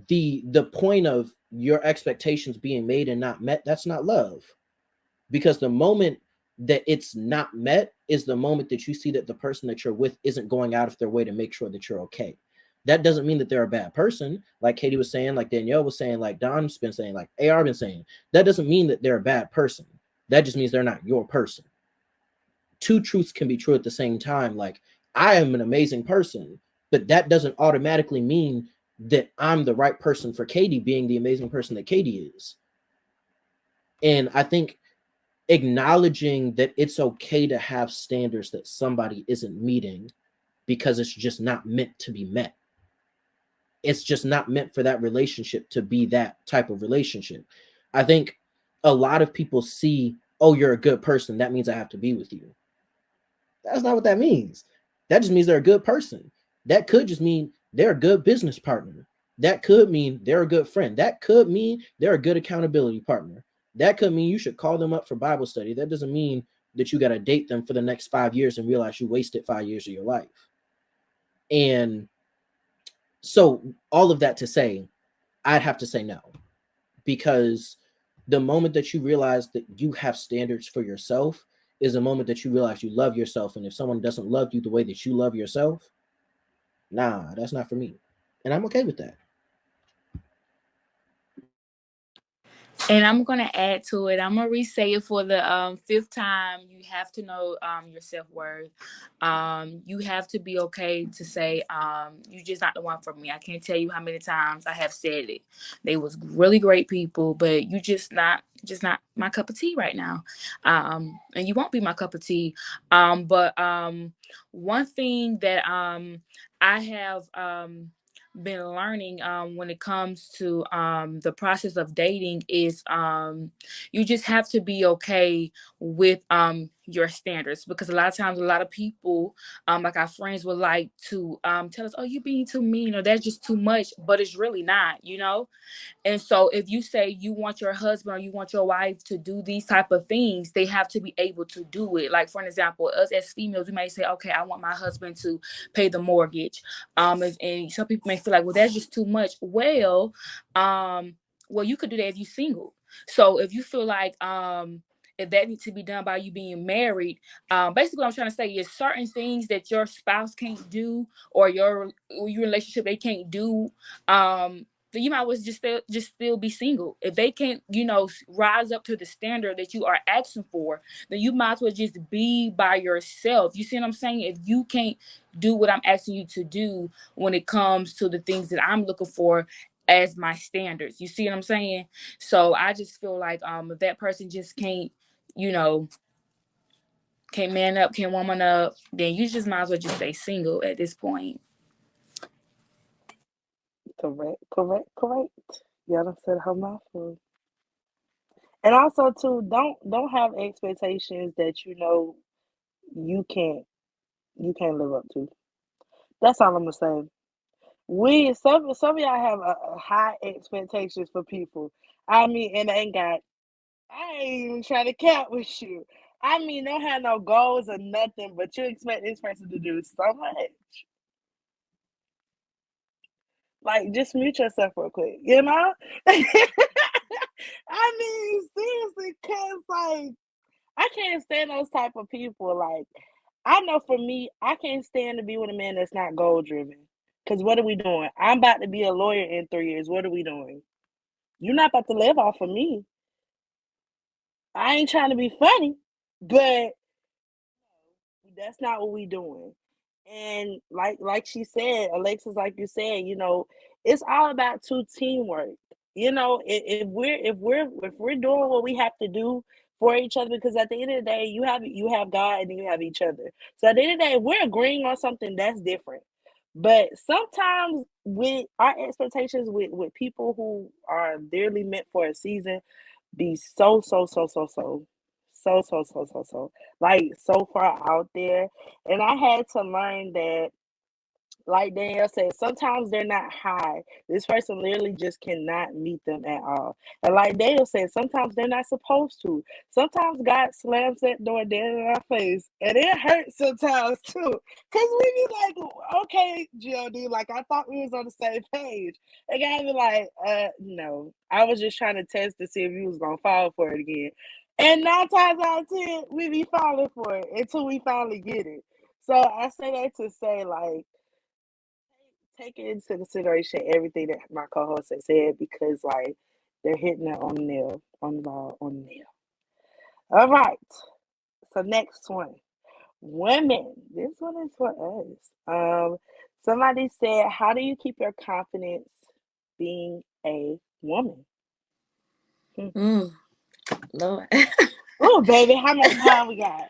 the point of your expectations being made and not met, that's not love. Because the moment that it's not met is the moment that you see that the person that you're with isn't going out of their way to make sure that you're okay. That doesn't mean that they're a bad person. Like Kaitie was saying, like Danielle was saying, like Don's been saying, like AR been saying. That doesn't mean that they're a bad person. That just means they're not your person. Two truths can be true at the same time. Like, I am an amazing person, but that doesn't automatically mean that I'm the right person for Kaitie being the amazing person that Kaitie is. And I think acknowledging that it's okay to have standards that somebody isn't meeting because it's just not meant to be met. It's just not meant for that relationship to be that type of relationship. I think a lot of people see, oh, you're a good person, that means I have to be with you. That's not what that means. That just means they're a good person. That could just mean they're a good business partner. That could mean they're a good friend. That could mean they're a good accountability partner. That could mean you should call them up for Bible study. That doesn't mean that you got to date them for the next 5 years and realize you wasted 5 years of your life. And so all of that to say, I'd have to say no, because the moment that you realize that you have standards for yourself is a moment that you realize you love yourself. And if someone doesn't love you the way that you love yourself, nah, that's not for me. And I'm okay with that. And I'm gonna add to it. I'm gonna re-say it for the fifth time. You have to know your self-worth. You have to be okay to say you just not the one for me. I can't tell you how many times I have said it. They was really great people, but you just not my cup of tea right now. And you won't be my cup of tea. But one thing that I have been learning when it comes to the process of dating is you just have to be okay with your standards, because a lot of times a lot of people like our friends would like to tell us, oh, you're being too mean, or that's just too much, but it's really not, you know. And so if you say you want your husband or you want your wife to do these type of things, they have to be able to do it. Like, for an example, us as females, we may say, okay, I want my husband to pay the mortgage. And some people may feel like, well, that's just too much. Well, you could do that if you're single. So if you feel like if that needs to be done by you being married, basically what I'm trying to say is certain things that your spouse can't do, or your relationship they can't do, then you might as well just still be single. If they can't, rise up to the standard that you are asking for, then you might as well just be by yourself. You see what I'm saying? If you can't do what I'm asking you to do when it comes to the things that I'm looking for as my standards, you see what I'm saying? So I just feel like if that person just can't, can't man up, can't woman up, then you just might as well just stay single at this point. Correct. Y'all done said her mouth full. And also too, don't have expectations that you can't live up to. That's all I'm gonna say. Some of y'all have a high expectations for people. I mean, and I ain't even trying to cap with you. I mean, don't have no goals or nothing, but you expect this person to do so much. Like, just mute yourself real quick, you know? I mean, seriously, cause like I can't stand those type of people. Like, I know for me, I can't stand to be with a man that's not goal driven. Cause what are we doing? I'm about to be a lawyer in 3 years. What are we doing? You're not about to live off of me. I ain't trying to be funny, but that's not what we doing. And like she said, Alexis, like you said, it's all about teamwork. If we're doing what we have to do for each other, because at the end of the day, you have God and you have each other. So at the end of the day, if we're agreeing on something, that's different. But sometimes with our expectations with people who are dearly meant for a season, be so like so far out there. And I had to learn that, like Danielle said, sometimes they're not high. This person literally just cannot meet them at all. And like Danielle said, sometimes they're not supposed to. Sometimes God slams that door dead in our face. And it hurts sometimes too. Cause we be like, okay, GOD, like I thought we was on the same page. And God be like, no. I was just trying to test to see if you was gonna fall for it again. And 9 times out of 10, we be falling for it until we finally get it. So I say that to say, like, take into consideration everything that my co-host has said, because like they're hitting it on the nail, on the ball, on the nail. All right. So next one. Women. This one is for us. Somebody said, how do you keep your confidence being a woman? Lord. Oh, baby, how much time we got?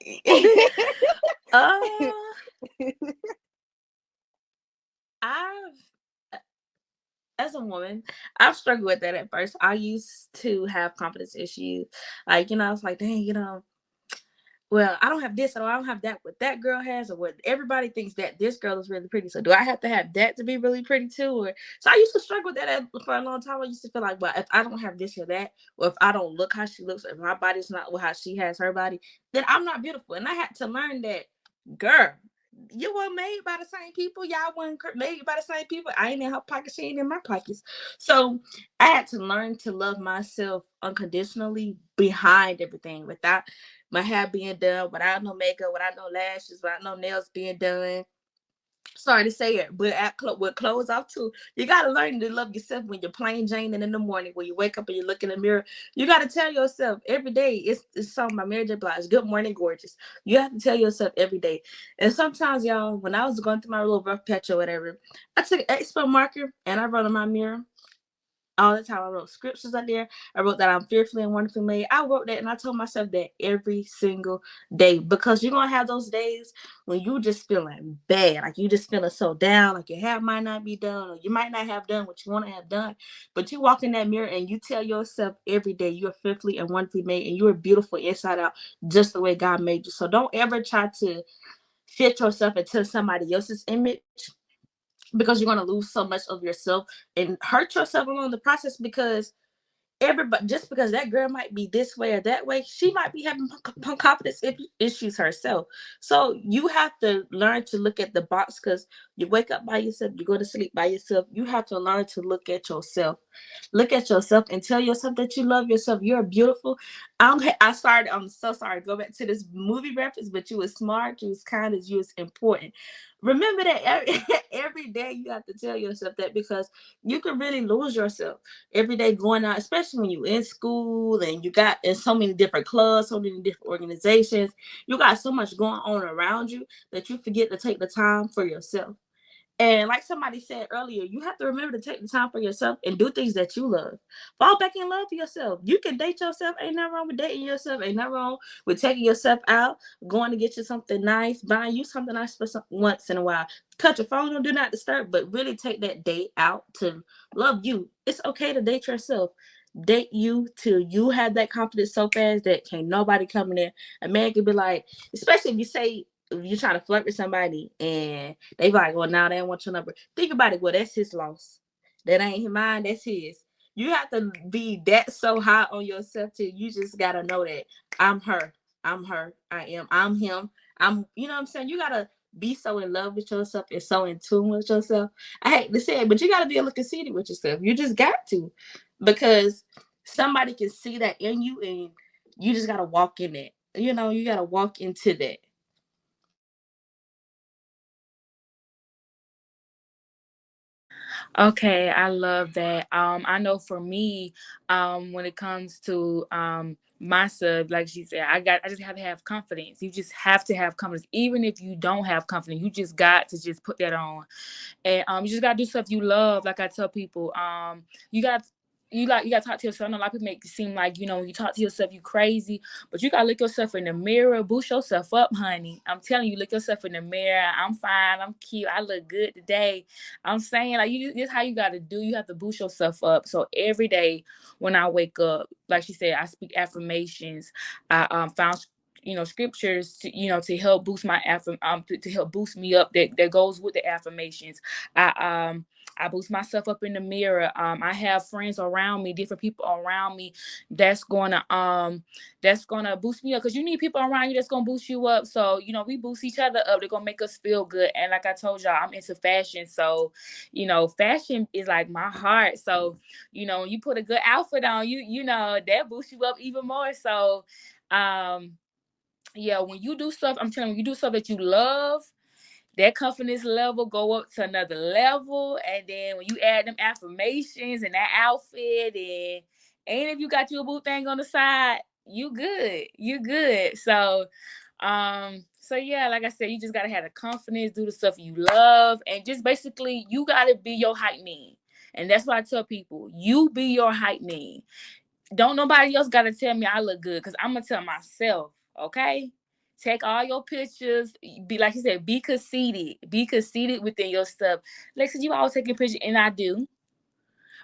As a woman, I've struggled with that at first. I used to have confidence issues. Like, I was like, dang, well, I don't have this, or I don't have that, what that girl has, or what everybody thinks that this girl is really pretty. So do I have to have that to be really pretty too? Or so I used to struggle with that for a long time. I used to feel like, well, if I don't have this or that, or if I don't look how she looks, if my body's not how she has her body, then I'm not beautiful. And I had to learn that, girl, you weren't made by the same people. Y'all weren't made by the same people. I ain't in her pockets. She ain't in my pockets. So I had to learn to love myself unconditionally behind everything, without my hair being done, without no makeup, without no lashes, without no nails being done. Sorry to say it, but with clothes off too, you gotta learn to love yourself when you're plain Jane, and in the morning when you wake up and you look in the mirror, you gotta tell yourself every day. It's song by Mary J. Blige, "Good Morning, Gorgeous." You have to tell yourself every day. And sometimes, y'all, when I was going through my little rough patch or whatever, I took an expo marker and I wrote on my mirror all the time. I wrote scriptures out there. I wrote that I'm fearfully and wonderfully made. I wrote that, and I told myself that every single day, because you're gonna have those days when you just feeling bad, like you just feeling so down, like your hair might not be done, or you might not have done what you want to have done. But you walk in that mirror and you tell yourself every day you're fearfully and wonderfully made, and you're beautiful inside out, just the way God made you. So don't ever try to fit yourself into somebody else's image, because you're going to lose so much of yourself and hurt yourself along the process, because everybody, just because that girl might be this way or that way, she might be having confidence issues herself. So you have to learn to look at the box, because you wake up by yourself, you go to sleep by yourself. You have to learn to look at yourself and tell yourself that you love yourself. You're beautiful. I'm so sorry to go back to this movie reference, but you was smart, you was kind, you was important. Remember that every day you have to tell yourself that, because you can really lose yourself every day going out, especially when you're in school and you got in so many different clubs, so many different organizations. You got so much going on around you that you forget to take the time for yourself. And like somebody said earlier, you have to remember to take the time for yourself and do things that you love. Fall back in love with yourself. You can date yourself. Ain't nothing wrong with dating yourself. Ain't nothing wrong with taking yourself out, going to get you something nice, buying you something nice for once in a while. Cut your phone on do not disturb, but really take that date out to love you. It's okay to date yourself. Date you till you have that confidence so fast that can't nobody come in there. A man could be like, especially if you say, if you're trying to flirt with somebody and they be like, well, now they don't want your number. Think about it. Well, that's his loss. That ain't mine. That's his. You have to be that so high on yourself till you just got to know that I'm her. I'm her. I am. I'm him. You know what I'm saying? You got to be so in love with yourself and so in tune with yourself. I hate to say it, but you got to be a little conceited with yourself. You just got to, because somebody can see that in you, and you just got to walk in it. You know, you got to walk into that. Okay, I love that. I know for me, when it comes to myself, like she said, I just have to have confidence. You just have to have confidence, even if you don't have confidence. You just got to just put that on, and you just gotta do stuff you love. Like I tell people, you gotta talk to yourself. I know a lot of people make it seem like, when you talk to yourself, you crazy, but you gotta look yourself in the mirror, boost yourself up, honey. I'm telling you, look yourself in the mirror. I'm fine. I'm cute. I look good today. I'm saying, like, this is how you gotta do. You have to boost yourself up. So every day when I wake up, like she said, I speak affirmations. I found scriptures to help boost my to help boost me up, that goes with the affirmations. I boost myself up in the mirror. I have friends around me, different people around me that's gonna boost me up, because you need people around you that's gonna boost you up. So we boost each other up. They're gonna make us feel good. And like I told y'all, I'm into fashion, so fashion is like my heart. So when you put a good outfit on, that boosts you up even more. So yeah, when you do stuff, I'm telling you, you do stuff that you love, that confidence level go up to another level. And then when you add them affirmations and that outfit, and if you got you a boo thing on the side, you good. So yeah, like I said, you just gotta have the confidence, do the stuff you love, and just basically you gotta be your hype man. And that's why I tell people, you be your hype man. Don't nobody else gotta tell me I look good, because I'm gonna tell myself, okay? Take all your pictures. Be like you said, be conceited. Be conceited within your stuff. Alexis, you always taking pictures, and I do.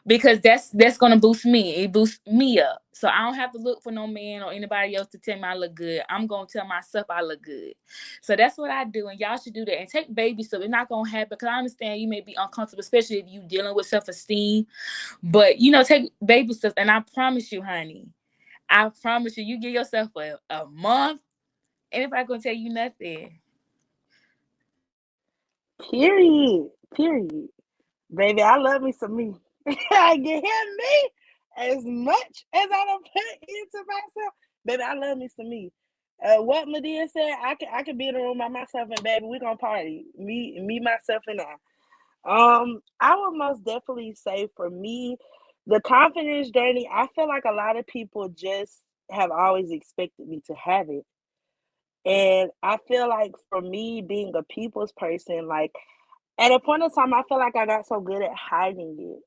because that's gonna boost me. It boosts me up. So I don't have to look for no man or anybody else to tell me I look good. I'm gonna tell myself I look good. So that's what I do, and y'all should do that. And take baby steps. It's not gonna happen because I understand you may be uncomfortable, especially if you dealing with self-esteem. But take baby steps, and I promise you, honey, I promise you, you give yourself a month, anybody gonna tell you nothing. Period. Period. Baby, I love me some me. I get him me as much as I don't put into myself. Baby, I love me some me. What Medea said, I can be in the room by myself and baby, we gonna party. Me, myself, and I. I would most definitely say for me, the confidence journey, I feel like a lot of people just have always expected me to have it. And I feel like for me being a people's person, like at a point in time, I feel like I got so good at hiding it.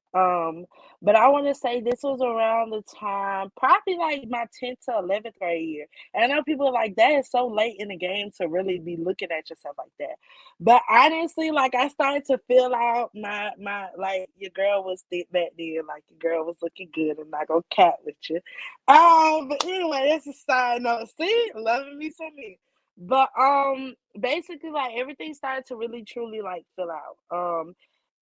But I want to say this was around the time, probably like my 10th to 11th grade year. And I know people are like, that is so late in the game to really be looking at yourself like that. But honestly, like I started to feel out my like your girl was thick back then, like your girl was looking good. I'm not gonna cat with you. But anyway, that's a side note. See, loving me some me. But basically like everything started to really truly like fill out.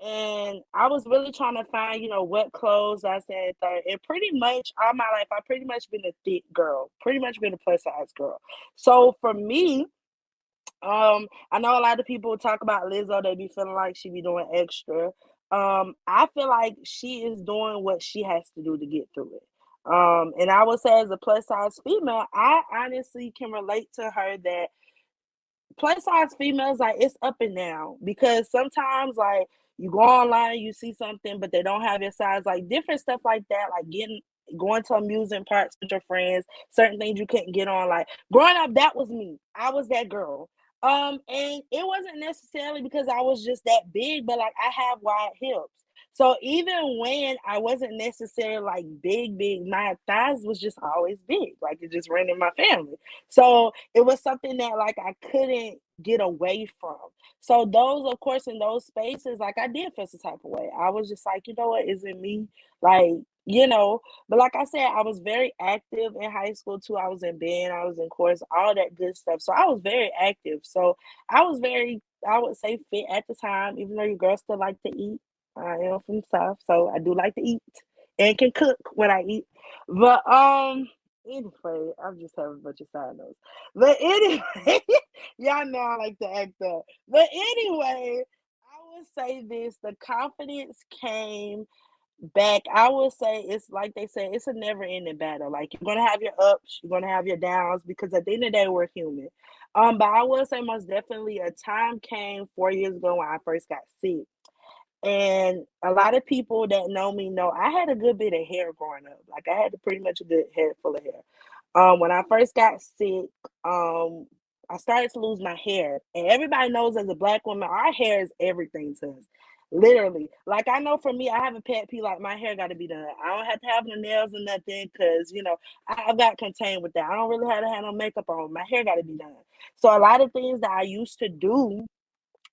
And I was really trying to find, what clothes I said third. And pretty much all my life I pretty much been a thick girl, pretty much been a plus size girl. So for me, I know a lot of people talk about Lizzo, they be feeling like she be doing extra. I feel like she is doing what she has to do to get through it. And I would say as a plus size female, I honestly can relate to her that plus size females, like it's up and down because sometimes like you go online, you see something, but they don't have your size, like different stuff like that, like going to amusement parks with your friends, certain things you couldn't get on. Like growing up, that was me. I was that girl. And it wasn't necessarily because I was just that big, but like I have wide hips. So even when I wasn't necessarily like big, my thighs was just always big. Like it just ran in my family. So it was something that like I couldn't get away from. So those, of course, in those spaces, like I did feel some type of way. I was just like, you know what, is it me? Like, but like I said, I was very active in high school too. I was in band, I was in chorus, all that good stuff. So I was very active. So I was very, I would say, fit at the time, even though your girls still like to eat. I am from the South, so I do like to eat and can cook when I eat. But anyway, I'm just having a bunch of side notes. But anyway, y'all know I like to act up. But anyway, I would say this: the confidence came back. I would say it's like they say, it's a never-ending battle. Like you're gonna have your ups, you're gonna have your downs, because at the end of the day, we're human. But I will say most definitely a time came 4 years ago when I first got sick. And a lot of people that know me know I had a good bit of hair growing up. Like I had pretty much a good head full of hair. When I first got sick, I started to lose my hair. And everybody knows as a black woman, our hair is everything to us. Literally. Like I know for me, I have a pet peeve, like my hair gotta be done. I don't have to have no nails or nothing because I've got contained with that. I don't really have to have no makeup on. My hair gotta be done. So a lot of things that I used to do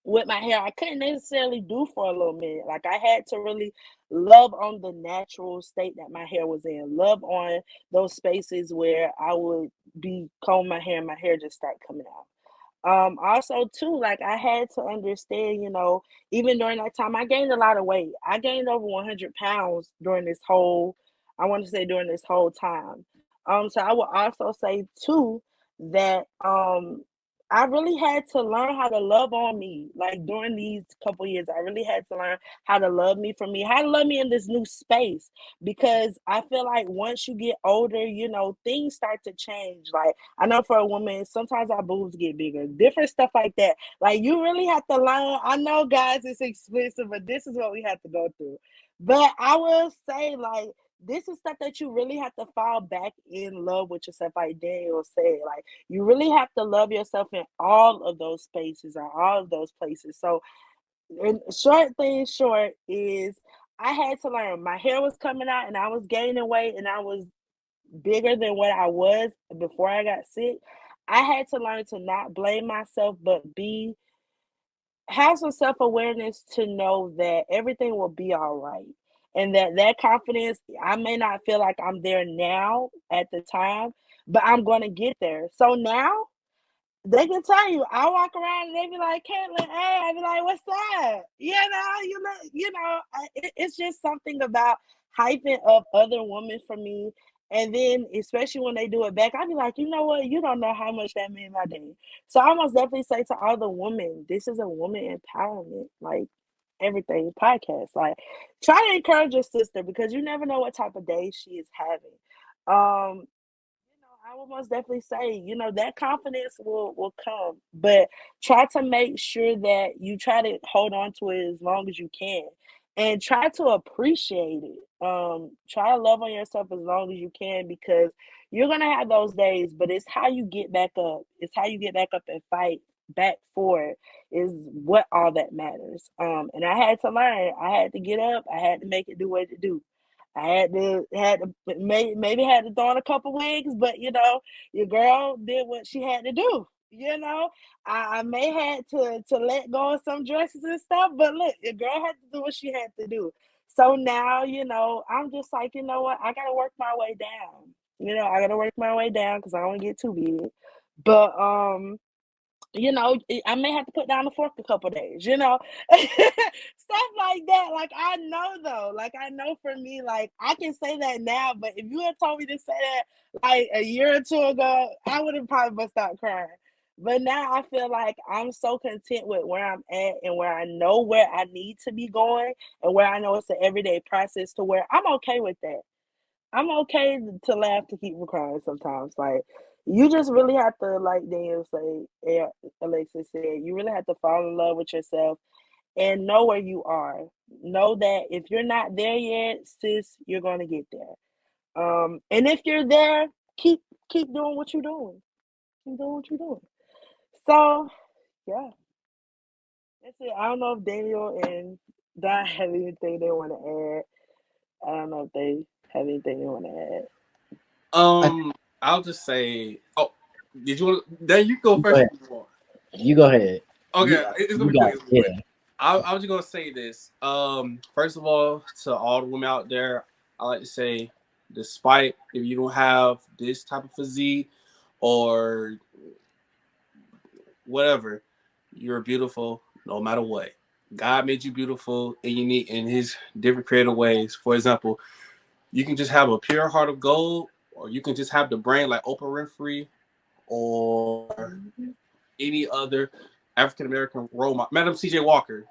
with my hair, I couldn't necessarily do for a little minute. Like I had to really love on the natural state that my hair was in, love on those spaces where I would be combing my hair and my hair just start coming out. Also too, like I had to understand, even during that time, I gained a lot of weight. I gained over 100 pounds during this whole, I want to say during this whole time. So I would also say too that I really had to learn how to love on me. Like during these couple years, I really had to learn how to love me for me, how to love me in this new space. Because I feel like once you get older, things start to change. Like I know for a woman, sometimes our boobs get bigger, different stuff like that. Like you really have to learn. I know, guys, it's expensive, but this is what we have to go through. But I will say, like, this is stuff that you really have to fall back in love with yourself, like Danielle said. Like, you really have to love yourself in all of those spaces or all of those places. So, in short thing short is I had to learn. My hair was coming out and I was gaining weight and I was bigger than what I was before I got sick. I had to learn to not blame myself, but have some self-awareness to know that everything will be all right. and that confidence, I may not feel like I'm there now at the time, but I'm going to get there. So now they can tell you. I walk around and they be like, Caitlin, hey, I be like, what's up? It's just something about hyping up other women for me. And then, especially when they do it back, I be like, you know what? You don't know how much that made my day. So I must definitely say to all the women, this is a woman empowerment, like everything podcast. Like, try to encourage your sister because you never know what type of day she is having. I would most definitely say, that confidence will come, but try to make sure that you try to hold on to it as long as you can, and try to appreciate it. Try to love on yourself as long as you can because you're gonna have those days, but it's how you get back up. It's how you get back up and fight back for it is what all that matters. And I had to learn. I had to get up. I had to make it do what it do. I had to maybe had to throw in a couple wigs, but your girl did what she had to do. I may had to let go of some dresses and stuff, but look, your girl had to do what she had to do. So now, I'm just like, you know what? I gotta work my way down. I gotta work my way down because I don't want to get too big. But I may have to put down the fork a couple days, stuff like that. Like, I know though, like, I know for me, like, I can say that now, but if you had told me to say that like a year or two ago, I would have probably bust out crying. But now I feel like I'm so content with where I'm at and where I know where I need to be going and where I know it's an everyday process to where I'm okay with that. I'm okay to laugh to keep from crying sometimes. Like, you just really have to, like Danielle say, Alexis said, you really have to fall in love with yourself and know where you are. Know that if you're not there yet, sis, you're gonna get there. And if you're there, keep doing what you're doing. Keep doing what you're doing. So yeah, that's it. I don't know if Daniel and Don have anything they want to add. I don't know if they have anything they want to add. I'll just say, oh, did you want? Then you go Go first. ahead. You go ahead. Okay, it's gonna be quick. It's gonna be quick. Yeah. I was just gonna say this. First of all, to all the women out there, I like to say, despite if you don't have this type of physique or whatever, you're beautiful no matter what. God made you beautiful and unique in His different creative ways. For example, you can just have a pure heart of gold, or you can just have the brain like Oprah Winfrey, or any other African American role model, Madam C.J. Walker.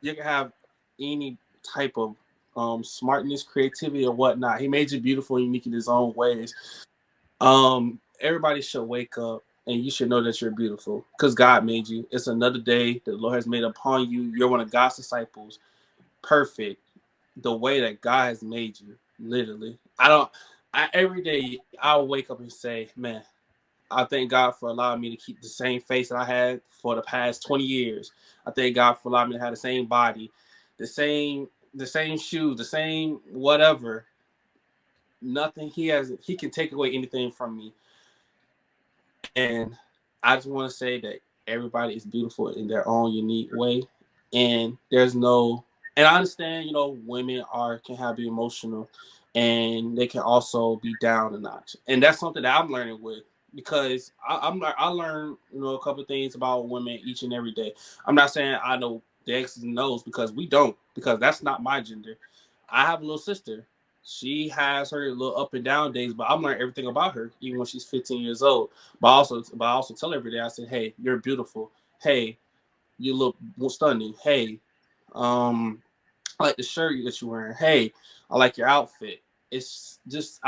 You can have any type of smartness, creativity, or whatnot. He made you beautiful and unique in His own ways. Everybody should wake up and you should know that you're beautiful because God made you. It's another day that the Lord has made upon you. You're one of God's disciples. Perfect. The way that God has made you, literally. Every day I'll wake up and say, man, I thank God for allowing me to keep the same face that I had for the past 20 years. I thank God for allowing me to have the same body, the same shoes, the same whatever. Nothing he can take away anything from me. And I just want to say that everybody is beautiful in their own unique way. And and I understand, women can be emotional and they can also be down a notch. And that's something that I'm learning with because I learn, a couple of things about women each and every day. I'm not saying I know the X's and O's because we don't, because that's not my gender. I have a little sister. She has her little up and down days, but I'm learning everything about her, even when she's 15 years old. But I also tell her every day, I say, hey, you're beautiful. Hey, you look stunning. Hey, I like the shirt that you're wearing. Hey, I like your outfit. It's just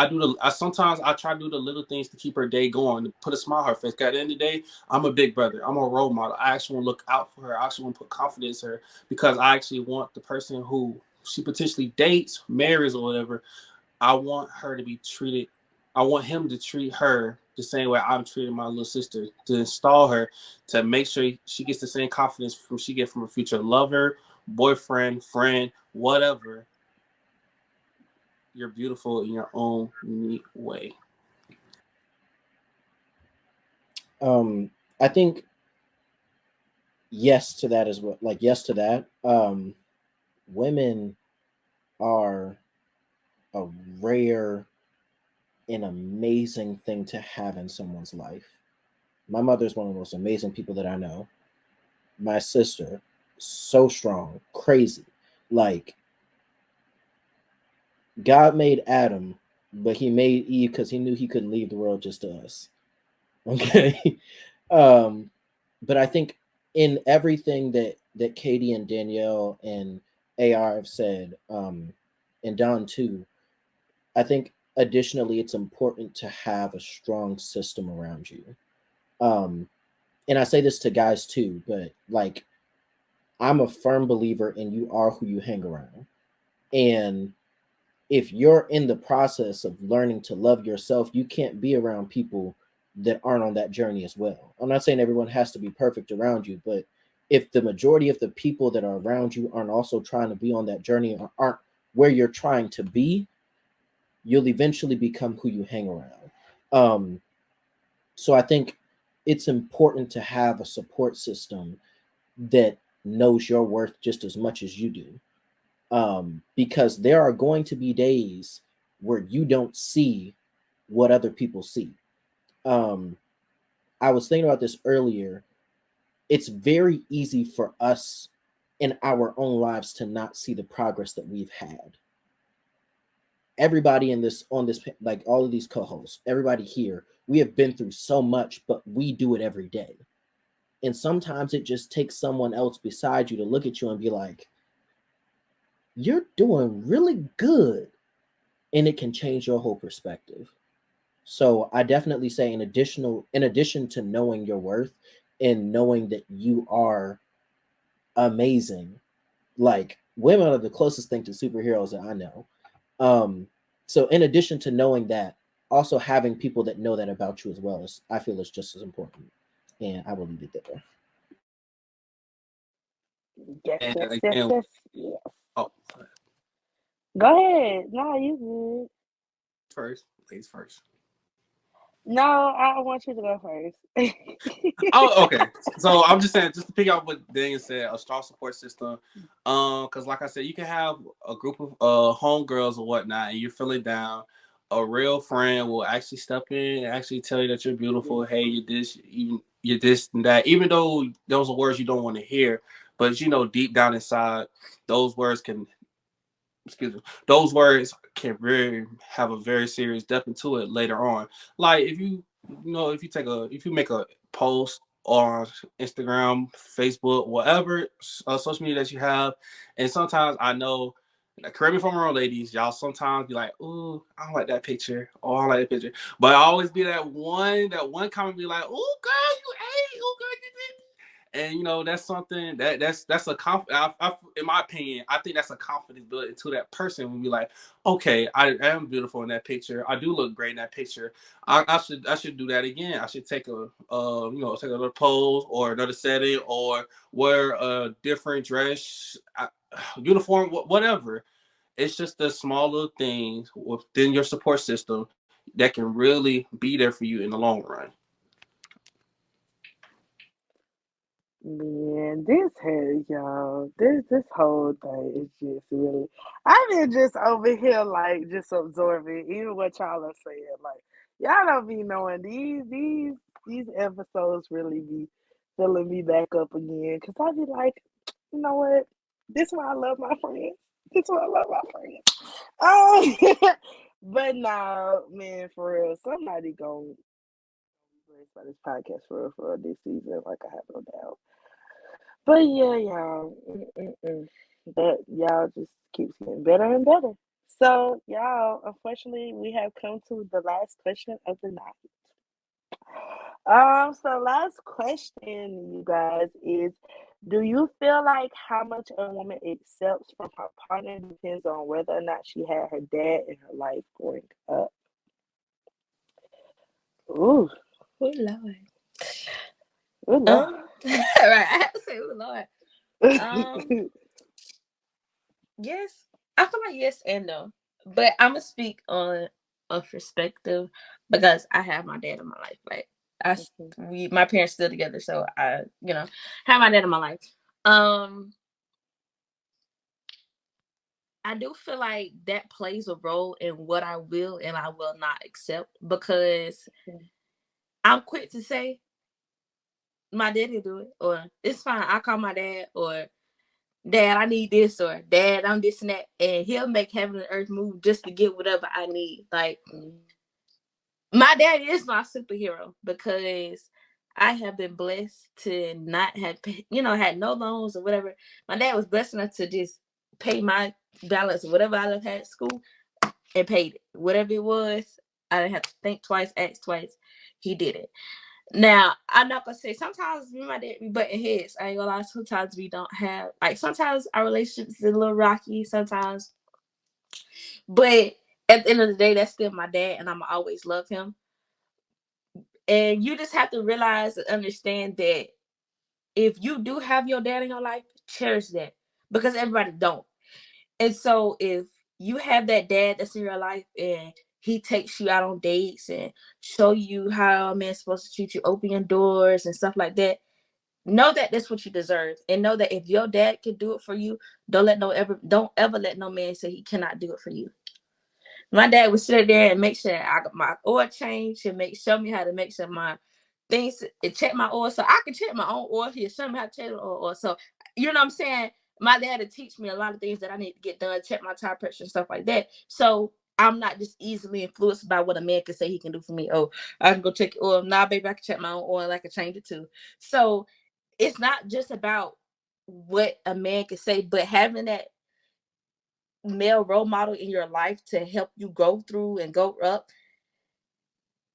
sometimes I try to do the little things to keep her day going, to put a smile on her face. 'Cause at the end of the day, I'm a big brother. I'm a role model. I actually want to look out for her. I actually want to put confidence in her because I actually want the person who she potentially dates, marries, or whatever. I want her to be treated. I want him to treat her the same way I'm treating my little sister. To install her, to make sure she gets the same confidence she get from a future lover, boyfriend, friend, whatever. You're beautiful in your own unique way. I think yes to that as well. Like yes to that. Women are a rare and amazing thing to have in someone's life. My mother is one of the most amazing people that I know. My sister, so strong, crazy. Like, God made Adam, but he made Eve because he knew he couldn't leave the world just to us. Okay. But I think in everything that Kaitie and Danielle and AR have said, and Don too, I think additionally it's important to have a strong system around you. Um, and I say this to guys too, but like, I'm a firm believer in you are who you hang around. And if you're in the process of learning to love yourself, you can't be around people that aren't on that journey as well. I'm not saying everyone has to be perfect around you, but if the majority of the people that are around you aren't also trying to be on that journey or aren't where you're trying to be, you'll eventually become who you hang around. Um, so I think it's important to have a support system that knows your worth just as much as you do. Because there are going to be days where you don't see what other people see. Um, I was thinking about this earlier. It's very easy for us in our own lives to not see the progress that we've had. Everybody in this, on this, like all of these co-hosts, everybody here, we have been through so much, but we do it every day. And sometimes it just takes someone else beside you to look at you and be like, you're doing really good. And it can change your whole perspective. So I definitely say in addition to knowing your worth and knowing that you are amazing, like women are the closest thing to superheroes that I know. So in addition to knowing that, also having people that know that about you as well is, I feel, is just as important. And I will leave it there. Yes, And yes, yes, again, yes, yes. oh, Go ahead. No, you good. first, ladies first. No, I want you to go first. Oh, okay. So I'm just saying, just to pick up what Daniel said, a strong support system. Because like I said, you can have a group of homegirls or whatnot, and you're feeling down. A real friend will actually step in and actually tell you that you're beautiful. Hey, you're this, even you're this and that. Even though those are words you don't want to hear, but you know, deep down inside, those words can, excuse me, those words can very have a very serious depth into it later on. Like if you know, if you make a post on Instagram, Facebook, whatever social media that you have, and sometimes I know, like, correct me if I'm wrong, ladies, y'all sometimes be like, "Ooh, I don't like that picture," or "I don't like that picture," but I always be that one comment be like, "Ooh, girl, you ate, ooh, girl, you did." And you know that's something that's a in my opinion, I think that's a confidence built into that person when we like, okay, I am beautiful in that picture. I do look great in that picture. I should do that again. I should take take another pose or another setting or wear a different dress, uniform, whatever. It's just the small little things within your support system that can really be there for you in the long run. Man, this has y'all. This whole thing is just really. I've been just over here like just absorbing even what y'all are saying. Like y'all don't be knowing these episodes really be filling me back up again. Cause I be like, you know what? This why I love my friends. This why I love my friends. But nah, man, for real, somebody gonna be blessed by this podcast for this season. Like I have no doubt. But yeah, y'all, that y'all just keeps getting better and better. So, y'all, unfortunately, we have come to the last question of the night. So last question, you guys, is do you feel like how much a woman accepts from her partner depends on whether or not she had her dad in her life growing up? Ooh, Oh Lord. good luck. Right, I have to say, oh Lord. Yes, I feel like yes and no, but I'm gonna speak on a perspective because I have my dad in my life. Like my parents still together, so I, have my dad in my life. Um, I do feel like that plays a role in what I will and I will not accept, because I'm quick to say my daddy do it, or it's fine. I call my dad, or Dad, I need this, or Dad, I'm this and that, and he'll make heaven and earth move just to get whatever I need. Like, my dad is my superhero, because I have been blessed to not have, had no loans or whatever. My dad was blessed enough to just pay my balance or whatever I left had at school, and paid it. Whatever it was, I didn't have to think twice, ask twice. He did it. Now, I'm not gonna say sometimes me and my dad be butting heads. I ain't gonna lie, sometimes we don't have, like, sometimes our relationship is a little rocky sometimes. But at the end of the day, that's still my dad, and I'ma always love him. And you just have to realize and understand that if you do have your dad in your life, cherish that, because everybody don't. And so if you have that dad that's in your life and he takes you out on dates and show you how a man's supposed to treat you, open your doors and stuff like that, know that that's what you deserve. And know that if your dad can do it for you, don't ever let no man say he cannot do it for you. My dad would sit there and make sure I got my oil changed, and show me how to make sure my things, and check my oil so I can check my own oil. He'll show me how to check the oil. So, you know what I'm saying? My dad would teach me a lot of things that I need to get done, check my tire pressure and stuff like that. So I'm not just easily influenced by what a man can say he can do for me. Oh, I can go check oil. Nah, baby, I can check my own oil. I can change it too. So it's not just about what a man can say, but having that male role model in your life to help you go through and go up,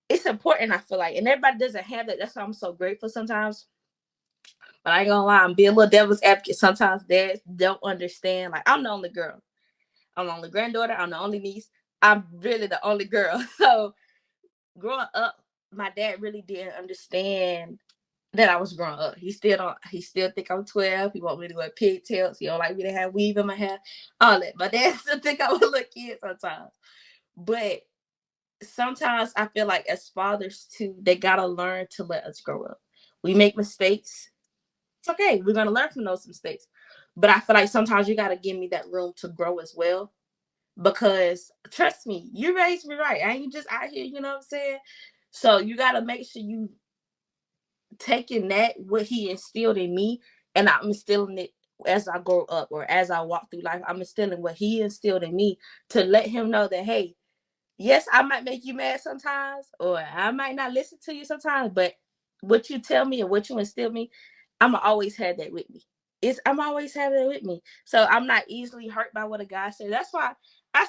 it's important, I feel like. And everybody doesn't have that. That's why I'm so grateful sometimes. But I ain't gonna lie, I'm being a little devil's advocate. Sometimes dads don't understand. Like, I'm the only girl. I'm the only granddaughter. I'm the only niece. I'm really the only girl. So growing up, my dad really didn't understand that I was growing up. He still think I'm 12. He want me to wear pigtails. He don't like me to have weave in my hair. All that. My dad still think I'm a little kid sometimes. But sometimes I feel like as fathers too, they gotta learn to let us grow up. We make mistakes. It's okay. We're gonna learn from those mistakes. But I feel like sometimes you gotta give me that room to grow as well. Because trust me, you raised me right. I ain't just out here, you know what I'm saying? So you gotta make sure you taking that, what he instilled in me, and I'm instilling it as I grow up, or as I walk through life. I'm instilling what he instilled in me, to let him know that, hey, yes, I might make you mad sometimes, or I might not listen to you sometimes, but what you tell me and what you instill me, I'm always have that with me. I'm always having it with me. So I'm not easily hurt by what a guy says. That's why I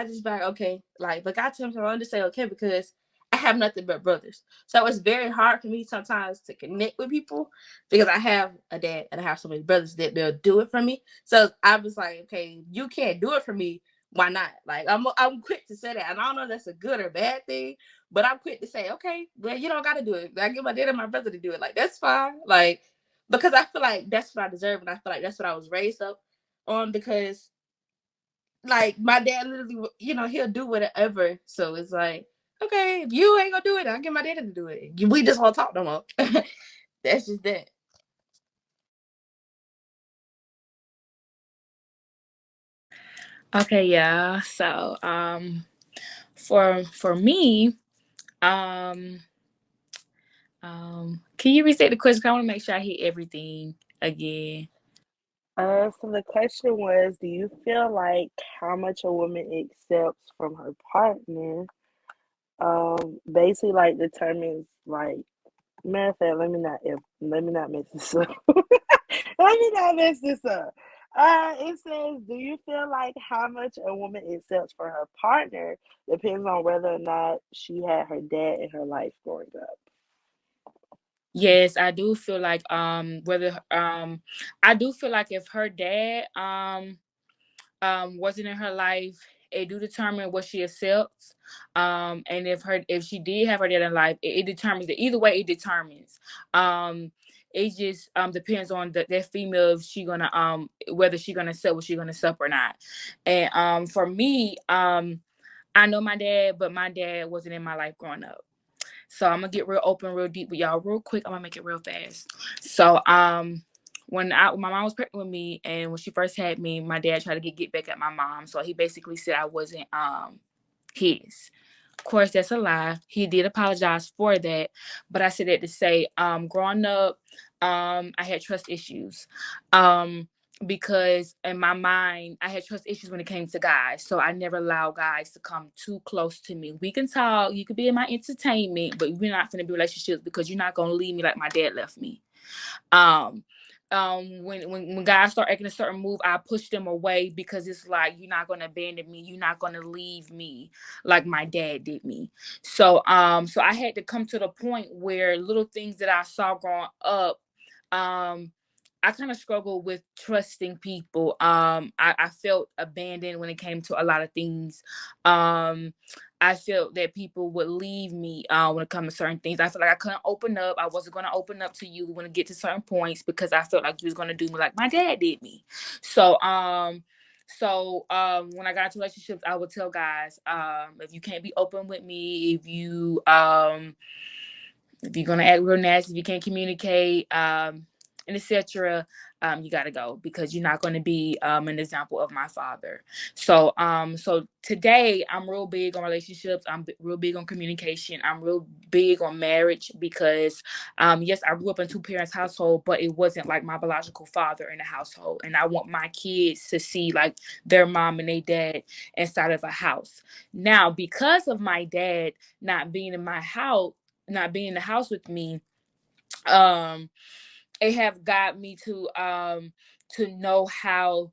just be like, okay, like, but God tells me I to say okay, because I have nothing but brothers. So it's very hard for me sometimes to connect with people, because I have a dad and I have so many brothers that they'll do it for me. So I was like, okay, you can't do it for me. Why not? Like, I'm quick to say that. And I don't know if that's a good or bad thing, but I'm quick to say, okay, well, you don't got to do it. I get my dad and my brother to do it. Like, that's fine. Like, because I feel like that's what I deserve. And I feel like that's what I was raised up on, because, like, my dad literally, he'll do whatever. So it's like, okay, if you ain't gonna do it, I'll get my dad to do it. We just won't talk no more. That's just that. Okay, yeah. So, for me, um, can you restate the question? I want to make sure I hear everything again. So the question was, do you feel like how much a woman accepts from her partner, basically like determines, like, matter of fact, let me not mess this up. Let me not mess this up. It says, do you feel like how much a woman accepts for her partner depends on whether or not she had her dad in her life growing up? Yes, I do feel like I do feel like if her dad wasn't in her life, it do determine what she accepts. And if she did have her dad in life, it determines that either way it determines. It just depends on that female, if she gonna whether she gonna accept what she gonna accept or not. And for me, I know my dad, but my dad wasn't in my life growing up. So I'm gonna get real open, real deep with y'all real quick. I'm gonna make it real fast. So when my mom was pregnant with me, and when she first had me, my dad tried to get back at my mom. So he basically said I wasn't his. Of course, that's a lie. He did apologize for that, but I said that to say, growing up, I had trust issues. Because in my mind, I had trust issues when it came to guys. So I never allowed guys to come too close to me. We can talk, you could be in my entertainment, but we're not going to be relationships because you're not going to leave me like my dad left me. When guys start acting a certain move, I push them away because it's like, you're not going to abandon me. You're not going to leave me like my dad did me. So I had to come to the point where little things that I saw growing up, I kind of struggled with trusting people. I felt abandoned when it came to a lot of things. I felt that people would leave me when it comes to certain things. I felt like I couldn't open up. I wasn't going to open up to you when it get to certain points because I felt like you was going to do me like my dad did me. So when I got into relationships, I would tell guys, if you can't be open with me, if you're gonna act real nasty, if you can't communicate, and etc., you gotta go because you're not gonna be an example of my father. So today I'm real big on relationships. I'm real big on communication. I'm real big on marriage because yes, I grew up in a 2-parents household, but it wasn't like my biological father in the household. And I want my kids to see like their mom and their dad inside of a house. Now, because of my dad not being in my house, not being in the house with me, it have got me to know how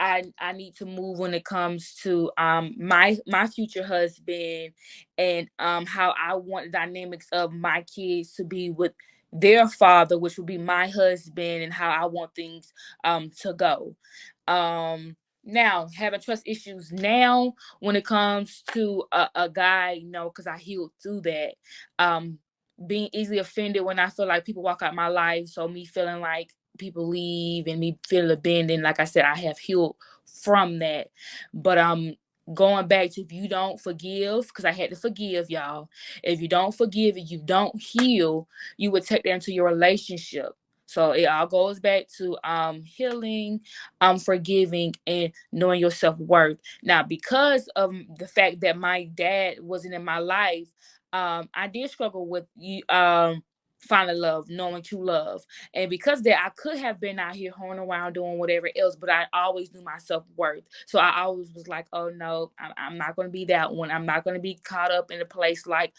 I need to move when it comes to my future husband, and how I want the dynamics of my kids to be with their father, which would be my husband, and how I want things to go. Now, having trust issues now when it comes to a guy, because I healed through that. Being easily offended when I feel like people walk out my life. So me feeling like people leave and me feeling abandoned. Like I said, I have healed from that. But going back to, if you don't forgive, because I had to forgive, y'all. If you don't forgive and you don't heal, you would take that into your relationship. So it all goes back to healing, forgiving, and knowing your self-worth. Now, because of the fact that my dad wasn't in my life, I did struggle with finding love, knowing true love. And because of that, I could have been out here hoeing around doing whatever else, but I always knew my self-worth. So I always was like, oh no, I'm not going to be that one. I'm not going to be caught up in a place like,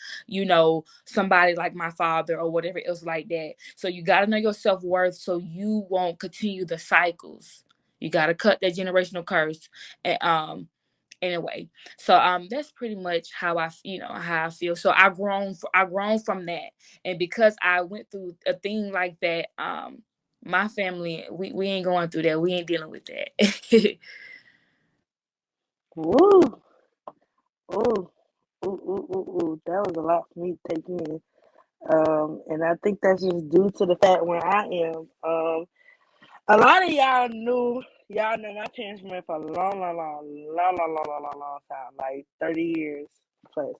somebody like my father or whatever else like that. So you got to know your self-worth so you won't continue the cycles. You got to cut that generational curse. And anyway, so that's pretty much how I feel. So I grown from that. And because I went through a thing like that, my family, we ain't going through that. We ain't dealing with that. Woo. Ooh. Ooh. That was a lot for me to take in. And I think that's just due to the fact where I am. A lot of y'all know my parents been married for a long time, like 30 years plus.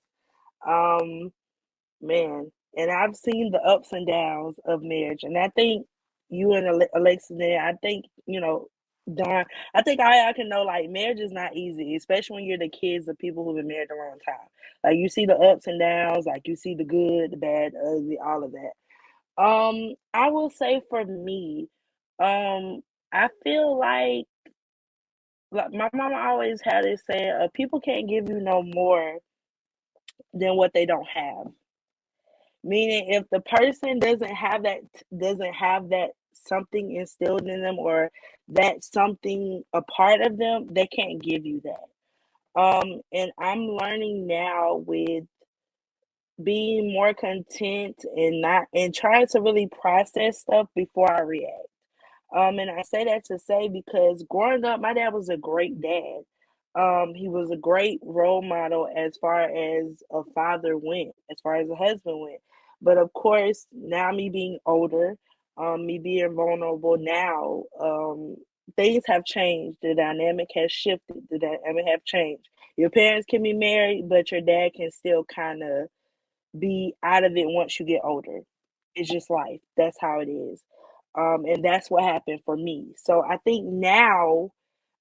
Man, and I've seen the ups and downs of marriage, and I think you and Alexis there, I think, Don, I think I can know, like, marriage is not easy, especially when you're the kids of people who've been married a long time. Like, you see the ups and downs, like, you see the good, the bad, the ugly, all of that. I will say for me, I feel like my mama always had this saying, people can't give you no more than what they don't have. Meaning, if the person doesn't have that something instilled in them, or that something a part of them, they can't give you that. And I'm learning now with being more content and trying to really process stuff before I react. And I say that to say, because growing up, my dad was a great dad. He was a great role model as far as a father went, as far as a husband went. But of course, now me being older, me being vulnerable now, things have changed. The dynamic has shifted. The dynamic have changed. Your parents can be married, but your dad can still kind of be out of it once you get older. It's just life. That's how it is. And that's what happened for me. So I think now,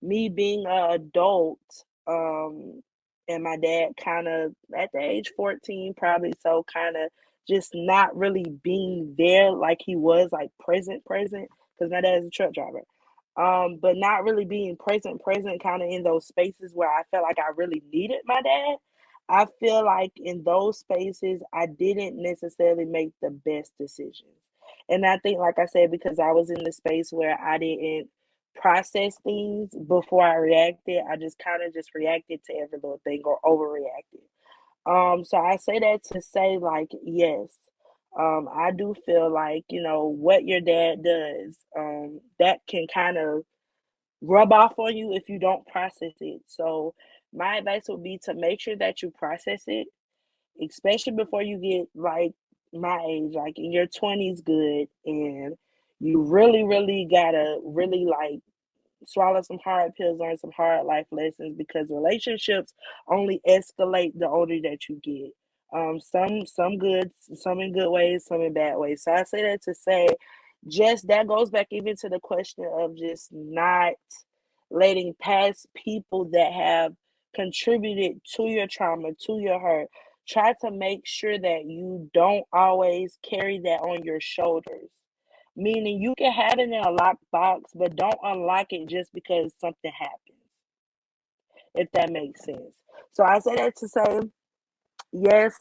me being an adult, and my dad kind of at the age 14, probably, so kind of just not really being there like he was, like present, because my dad's a truck driver. But not really being present, kind of in those spaces where I felt like I really needed my dad. I feel like in those spaces, I didn't necessarily make the best decisions. And I think, like I said, because I was in the space where I didn't process things before I reacted, I just kind of just reacted to every little thing or overreacted. So I say that to say, like, yes, I do feel like, what your dad does, that can kind of rub off on you if you don't process it. So my advice would be to make sure that you process it, especially before you get like my age, like in your 20s, good, and you really, really gotta really like swallow some hard pills, learn some hard life lessons, because relationships only escalate the older that you get. Some good, some in good ways, some in bad ways. So I say that to say, just that goes back even to the question of just not letting past people that have contributed to your trauma, to your hurt. Try to make sure that you don't always carry that on your shoulders. Meaning you can have it in a locked box, but don't unlock it just because something happens, if that makes sense. So I say that to say, yes,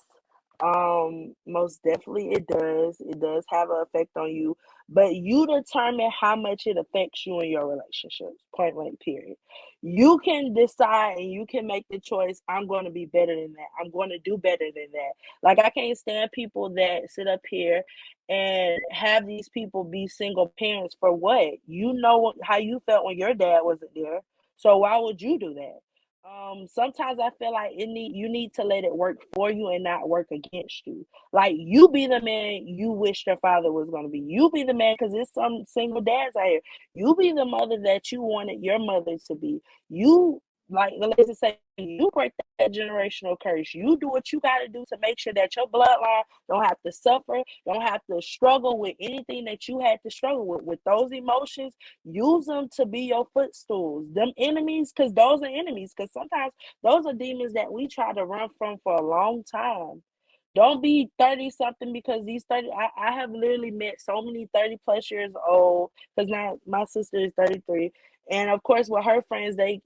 most definitely it does. It does have an effect on you, but you determine how much it affects you in your relationships. Point blank, period. You can decide and you can make the choice. I'm going to be better than that. I'm going to do better than that. Like, I can't stand people that sit up here and have these people be single parents for what? You know how you felt when your dad wasn't there. So why would you do that? Sometimes I feel like you need to let it work for you and not work against you. Like, you be the man you wish your father was going to be. You be the man, because there's some single dads out here. You be the mother that you wanted your mother to be. You, like Alexis say, you break that generational curse. You do what you got to do to make sure that your bloodline don't have to suffer, don't have to struggle with anything that you had to struggle with those emotions. Use them to be your footstools. Them enemies, because those are enemies. Because sometimes those are demons that we try to run from for a long time. Don't be 30 something, because these 30, I have literally met so many 30 plus years old, because now my sister is 33. And of course, with her friends, they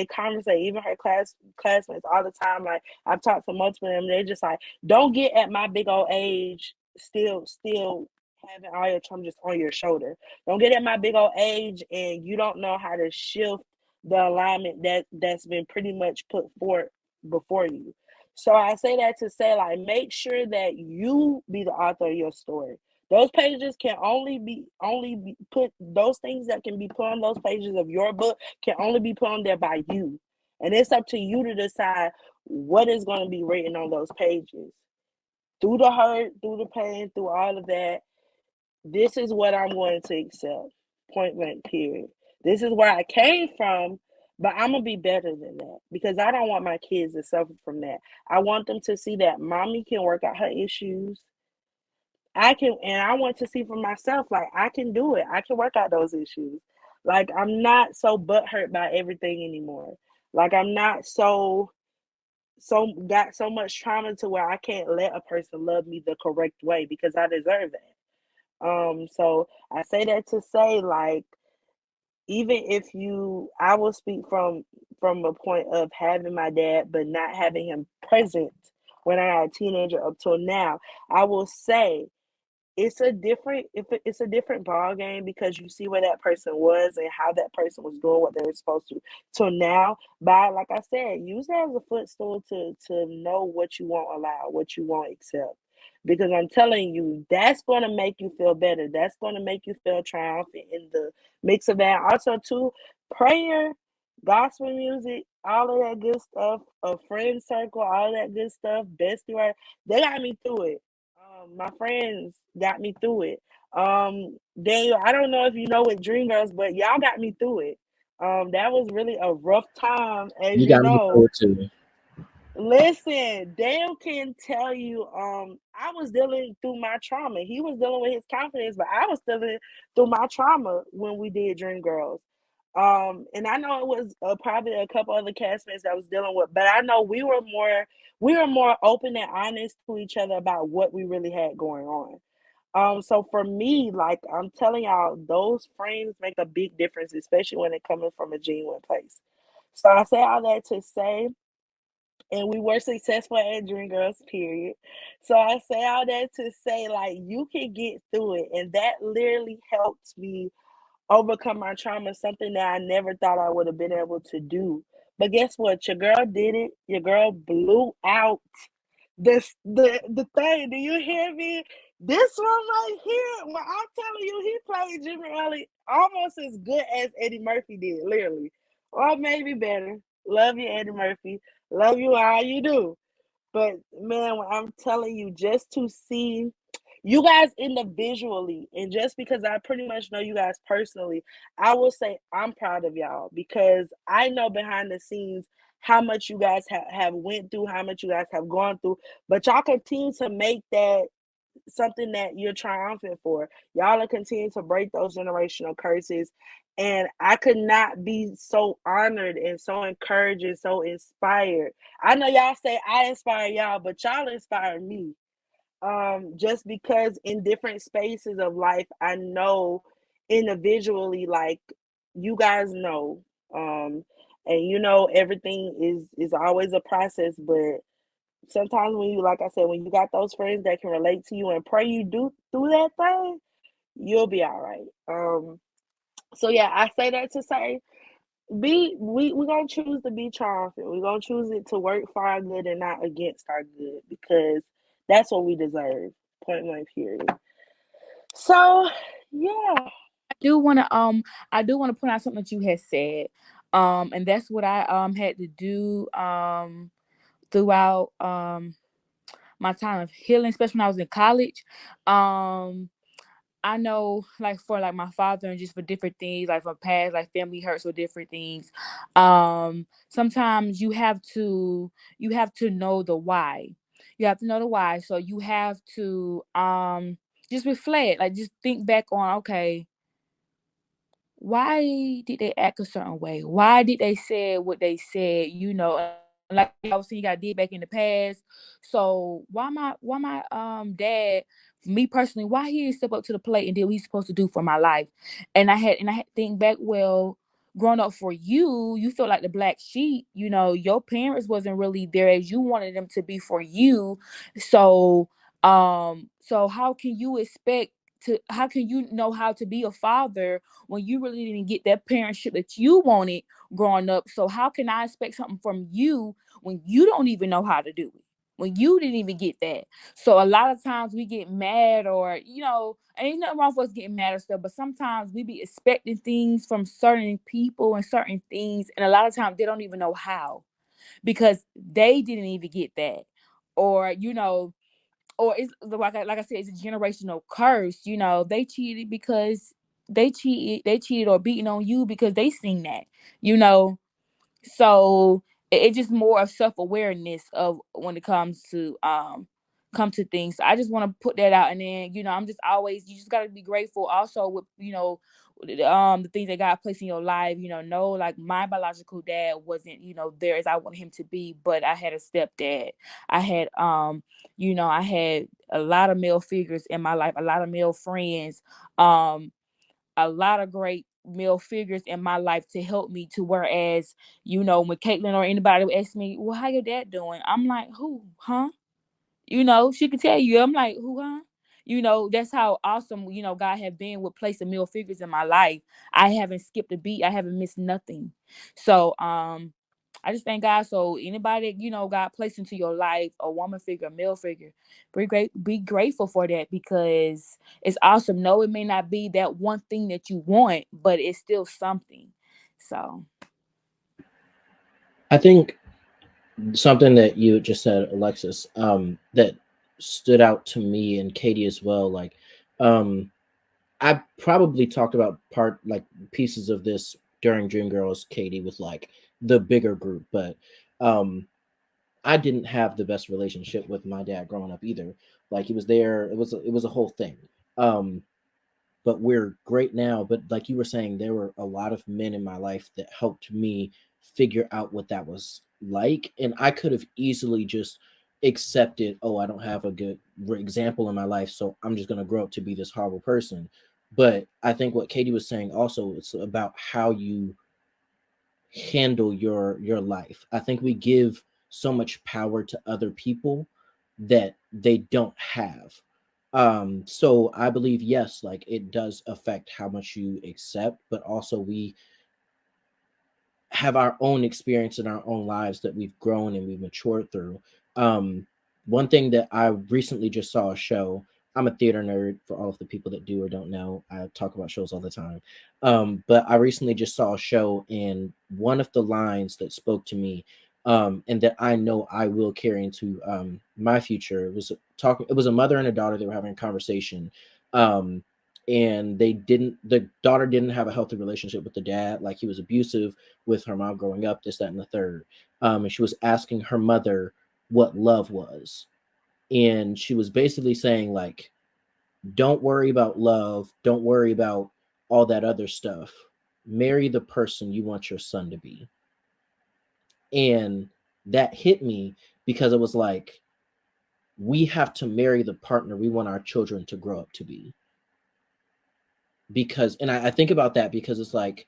conversate, even her classmates all the time. Like, I've talked to multiple of them, they're just like, don't get at my big old age, still having all your trauma just on your shoulder. Don't get at my big old age and you don't know how to shift the alignment that's been pretty much put forth before you. So I say that to say, like, make sure that you be the author of your story. Those pages can only be put, those things that can be put on those pages of your book can only be put on there by you. And it's up to you to decide what is going to be written on those pages. Through the hurt, through the pain, through all of that, this is what I'm going to accept. Point blank, period. This is where I came from, but I'm going to be better than that, because I don't want my kids to suffer from that. I want them to see that mommy can work out her issues. I can, and I want to see for myself, like, I can do it. I can work out those issues. Like, I'm not so butthurt by everything anymore. Like, I'm not got so much trauma to where I can't let a person love me the correct way, because I deserve that. So I say that to say, like, even if I will speak from a point of having my dad, but not having him present when I was a teenager up till now. I will say it's a different ball game, because you see where that person was and how that person was doing what they were supposed to till now. But like I said, use that as a footstool to know what you won't allow, what you won't accept. Because I'm telling you, that's going to make you feel better. That's going to make you feel triumphant in the mix of that. Also, too, prayer, gospel music, all of that good stuff, a friend circle, all of that good stuff, bestie, right? They got me through it. My friends got me through it. Danielle, I don't know if you know what Dream Girls, but y'all got me through it. That was really a rough time, as You you got me know. through it too. Listen, Dale can tell you, I was dealing through my trauma. He was dealing with his confidence, but I was dealing through my trauma when we did Dream Girls. And I know it was probably a couple other castmates that was dealing with, but I know we were more open and honest to each other about what we really had going on. So for me, like I'm telling y'all, those frames make a big difference, especially when it coming from a genuine place. So I say all that to say, and we were successful at Dream Girls, period. So I say all that to say, like, you can get through it. And that literally helped me overcome my trauma, something that I never thought I would have been able to do. But guess what? Your girl did it. Your girl blew out the thing. Do you hear me? This one right here, well, I'm telling you, he played Jimmy Early almost as good as Eddie Murphy did, literally. Or maybe better. Love you, Eddie Murphy. Love you all you do. But man, when I'm telling you, just to see you guys individually, and just because I pretty much know you guys personally, I will say I'm proud of y'all because I know behind the scenes how much you guys have went through, how much you guys have gone through, but y'all continue to make that something that you're triumphant for. Y'all are continuing to break those generational curses. And I could not be so honored and so encouraged and so inspired. I know y'all say I inspire y'all, but y'all inspire me. Just because in different spaces of life, I know individually, like you guys know, and you know everything is always a process, but sometimes when you, like I said, when you got those friends that can relate to you and pray you do through that thing, you'll be all right. So yeah, I say that to say we're gonna choose to be triumphant. We're gonna choose it to work for our good and not against our good because that's what we deserve. Point blank period. So yeah. I do want to point out something that you had said. And that's what I had to do throughout my time of healing, especially when I was in college. I know, like for like my father and just for different things, like for past like family hurts or different things. Sometimes you have to know the why. You have to know the why. So you have to just reflect, like just think back on, okay, why did they act a certain way? Why did they say what they said? You know, and like I was saying, you got did back in the past. So why my dad, me personally, why he didn't step up to the plate and did what he's supposed to do for my life? And I had to think back, well, growing up for you, you felt like the black sheep. You know, your parents wasn't really there as you wanted them to be for you. So so how can you know how to be a father when you really didn't get that parentship that you wanted growing up? So how can I expect something from you when you don't even know how to do it? When you didn't even get that. So a lot of times we get mad, or and ain't nothing wrong for us getting mad or stuff, but sometimes we be expecting things from certain people and certain things, and a lot of times they don't even know how because they didn't even get that. Or or it's like I said, it's a generational curse. They cheated because they cheated or beating on you because they seen that. You know, so it's just more of self-awareness of when it comes to come to things. So I just want to put that out, and then I'm just always, you just got to be grateful also with the things that God placed in your life. No, like my biological dad wasn't there as I wanted him to be, but I had a stepdad. I had I had a lot of male figures in my life, a lot of male friends, a lot of great male figures in my life to help me to, whereas when Caitlin or anybody would ask me, well, how your dad doing, I'm like, who, huh? She could tell you. I'm like, who, huh? That's how awesome God have been with placing male figures in my life. I haven't skipped a beat. I haven't missed nothing. So I just thank God. So anybody God placed into your life, a woman figure, a male figure, be grateful for that, because it's awesome. No, it may not be that one thing that you want, but it's still something. So I think something that you just said, Alexis, that stood out to me and Kaitie as well. Like, I probably talked about pieces of this during Dreamgirls, Kaitie, with like the bigger group, but um, I didn't have the best relationship with my dad growing up either. Like he was there, it was a whole thing. Um, but we're great now. But like you were saying, there were a lot of men in my life that helped me figure out what that was like, and I could have easily just accepted, oh, I don't have a good example in my life, so I'm just going to grow up to be this horrible person. But I think what Kaitie was saying also, it's about how you handle your life. I think we give so much power to other people that they don't have. So I believe, yes, like it does affect how much you accept, but also we have our own experience in our own lives that we've grown and we've matured through. Um, One thing that I recently just saw a show. I'm a theater nerd for all of the people that do or don't know. I talk about shows all the time. But I recently just saw a show, and one of the lines that spoke to me, and that I know I will carry into my future, was talking. It was a mother and a daughter. They were having a conversation. And the daughter didn't have a healthy relationship with the dad. Like he was abusive with her mom growing up, this, that, and the third. And she was asking her mother what love was. And she was basically saying, like, don't worry about love. Don't worry about all that other stuff. Marry the person you want your son to be. And that hit me because it was like, we have to marry the partner we want our children to grow up to be. Because, and I think about that because it's like,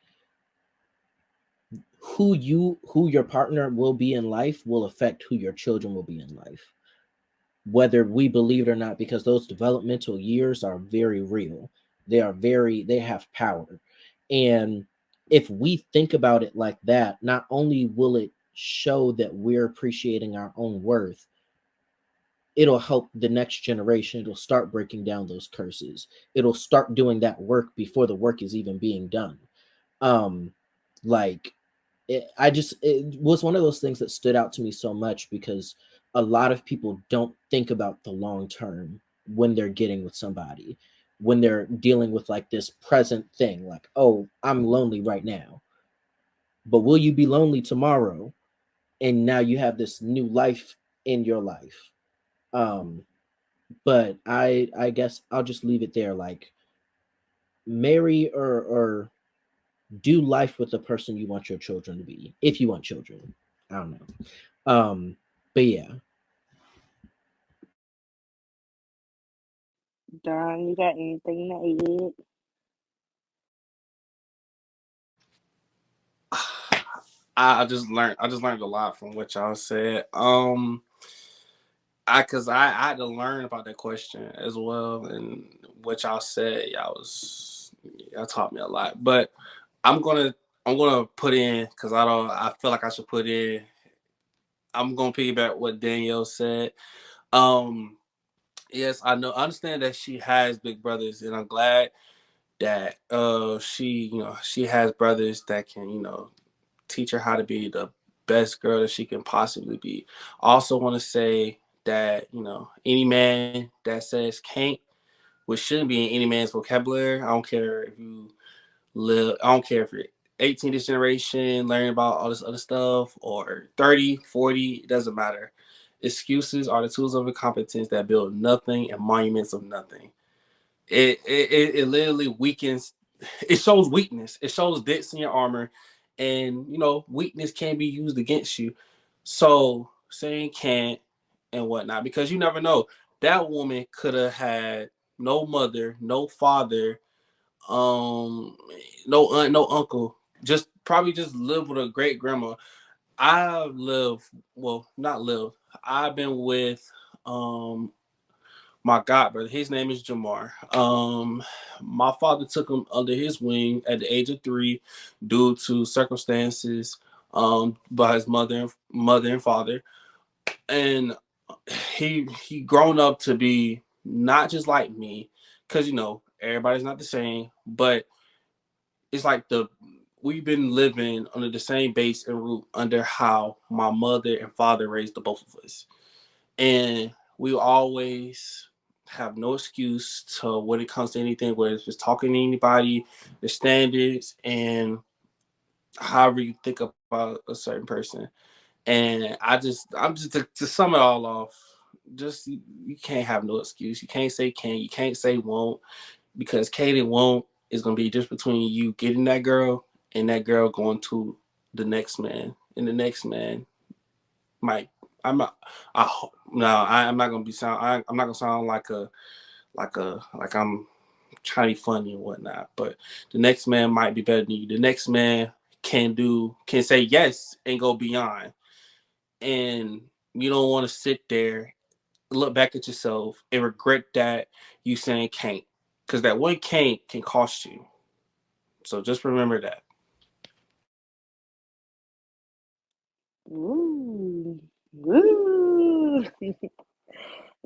who your partner will be in life will affect who your children will be in life, whether we believe it or not, because those developmental years are very real. They have power. And if we think about it like that, not only will it show that we're appreciating our own worth, it'll help the next generation. It'll start breaking down those curses. It'll start doing that work before the work is even being done. um like it was one of those things that stood out to me so much because a lot of people don't think about the long term when they're getting with somebody, when they're dealing with like this present thing, like, oh, I'm lonely right now, but will you be lonely tomorrow? And now you have this new life in your life. um but I guess I'll just leave it there. Like, marry or do life with the person you want your children to be, if you want children. I don't know. But yeah. Don, you got anything to add? I just learned a lot from what y'all said. I had to learn about that question as well, and what y'all said, y'all taught me a lot. But I'm gonna I'm gonna put in, because I feel like I should put in. I'm gonna piggyback what Danielle said. Um, yes, I understand that she has big brothers, and I'm glad that she has brothers that can teach her how to be the best girl that she can possibly be. I also want to say that any man that says can't, which shouldn't be in any man's vocabulary. I don't care if you live. I don't care if you're 18 this generation learning about all this other stuff, or 30, 40. It doesn't matter. Excuses are the tools of incompetence that build nothing and monuments of nothing. It literally weakens. It shows weakness. It shows dents in your armor, and weakness can be used against you. So saying can't and whatnot, because you never know. That woman could have had no mother, no father, um, no aunt, no uncle. Just probably just live with a great grandma. I live, well, not live. I've been with um my god brother. His name is Jamar. My father took him under his wing at the age of 3 due to circumstances by his mother and father. And he grown up to be not just like me, because everybody's not the same, but it's like we've been living under the same base and root under how my mother and father raised the both of us. And we always have no excuse to when it comes to anything, whether it's just talking to anybody, the standards, and however you think about a certain person. And I'm just to sum it all off, just you can't have no excuse. You can't say can, you can't say won't, because Kaitie won't is gonna be just between you getting that girl and that girl going to the next man, and the next man might. I'm not. No, I'm not gonna be sound. I'm not gonna sound like I'm trying to be funny and whatnot. But the next man might be better than you. The next man can say yes and go beyond. And you don't want to sit there, look back at yourself, and regret that you saying can't, because that one can't can cost you. So just remember that. Ooh, ooh.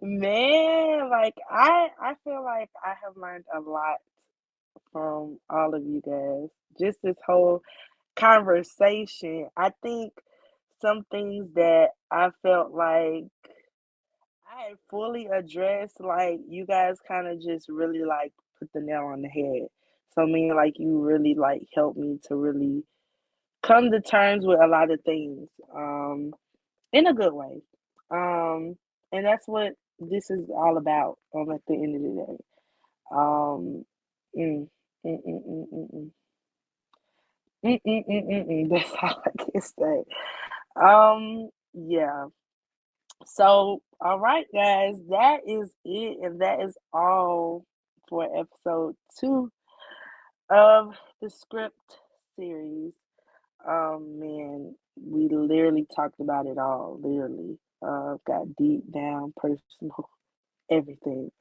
Man, like I feel like I have learned a lot from all of you guys. Just this whole conversation. I think some things that I felt like I had fully addressed, like you guys kind of just really like put the nail on the head. So meaning like you really like helped me to really come to terms with a lot of things, in a good way. Um, and that's what this is all about. At the end of the day. Um, mm, mm, mm, mm, mm, mm. That's all I can say. Yeah. So, all right, guys, that is it, and that is all for episode 2 of the script series. Man, we literally talked about it all. Literally, got deep down, personal, everything.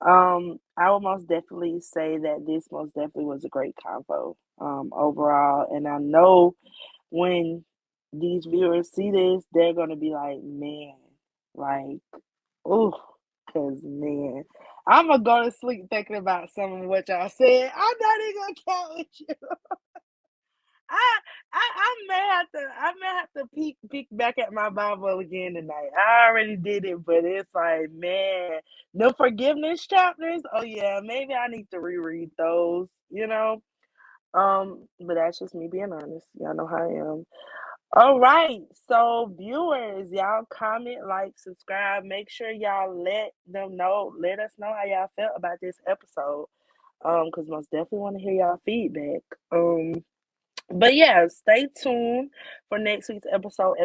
I would most definitely say that this most definitely was a great convo, overall, and I know when these viewers see this, they're gonna be like, man, like, oh, cause man, I'm gonna go to sleep thinking about some of what y'all said. I'm not even gonna count with you. I, I may have to peek back at my Bible again tonight. I already did it, but it's like, man, the forgiveness chapters. Oh yeah, maybe I need to reread those. But that's just me being honest. Y'all know how I am. All right, so viewers, y'all comment, like, subscribe. Make sure y'all let us know how y'all felt about this episode. Because most definitely want to hear y'all feedback. But yeah, stay tuned for next week's episode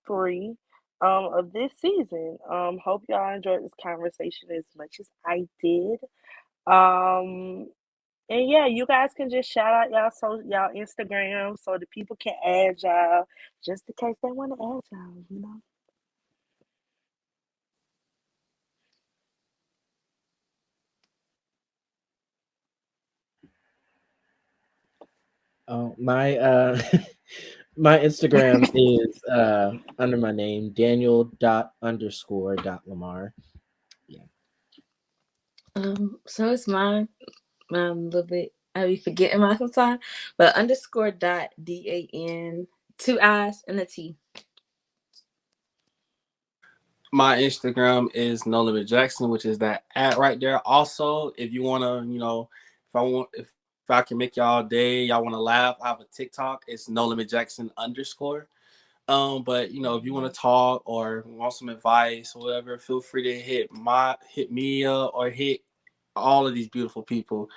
3, of this season. Hope y'all enjoyed this conversation as much as I did. Um, and yeah, you guys can just shout out y'all Instagram so the people can add y'all just in case they want to add y'all. Oh, my my Instagram is under my name, Daniel._Lamar. Yeah. So it's mine. A little bit. I be forgetting mine sometimes, but _DAN, 2 I's and a T. My Instagram is No Limit Jackson, which is that at right there. Also, if you wanna, if I can make y'all day, y'all wanna laugh, I have a TikTok. It's No Limit Jackson _. But if you want to talk or want some advice or whatever, feel free to hit me up or hit all of these beautiful people,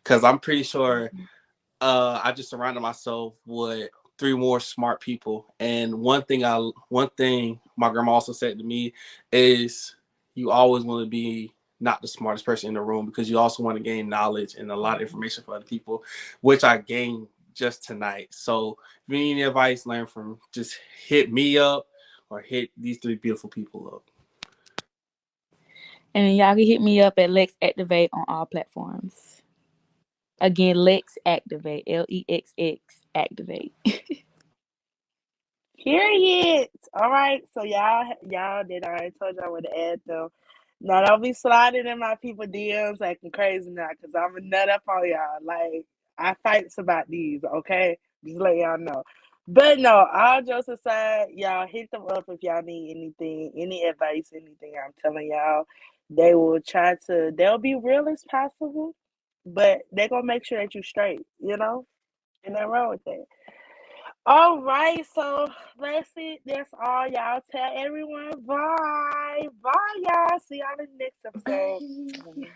because I'm pretty sure I just surrounded myself with 3 more smart people. And one thing my grandma also said to me is, you always want to be not the smartest person in the room, because you also want to gain knowledge and a lot of information for other people, which I gained just tonight. So if you need any advice, learn from, just hit me up or hit these 3 beautiful people up. And y'all can hit me up at Lex Activate on all platforms. Again, Lex Activate, LEXX Activate. Period. All right. So y'all did. I already told y'all what to add them. Now don't be sliding in my people DMs acting crazy now, cause I'm a nut up on y'all. Like I fights about these. Okay, just let y'all know. But no, all jokes aside, y'all hit them up if y'all need anything, any advice, anything. I'm telling y'all, they will try to. They'll be real as possible, but they're gonna make sure that you straight. And nothing wrong with that. All right, so that's it. That's all. Y'all tell everyone bye. Bye, y'all. See y'all in the next episode. Bye.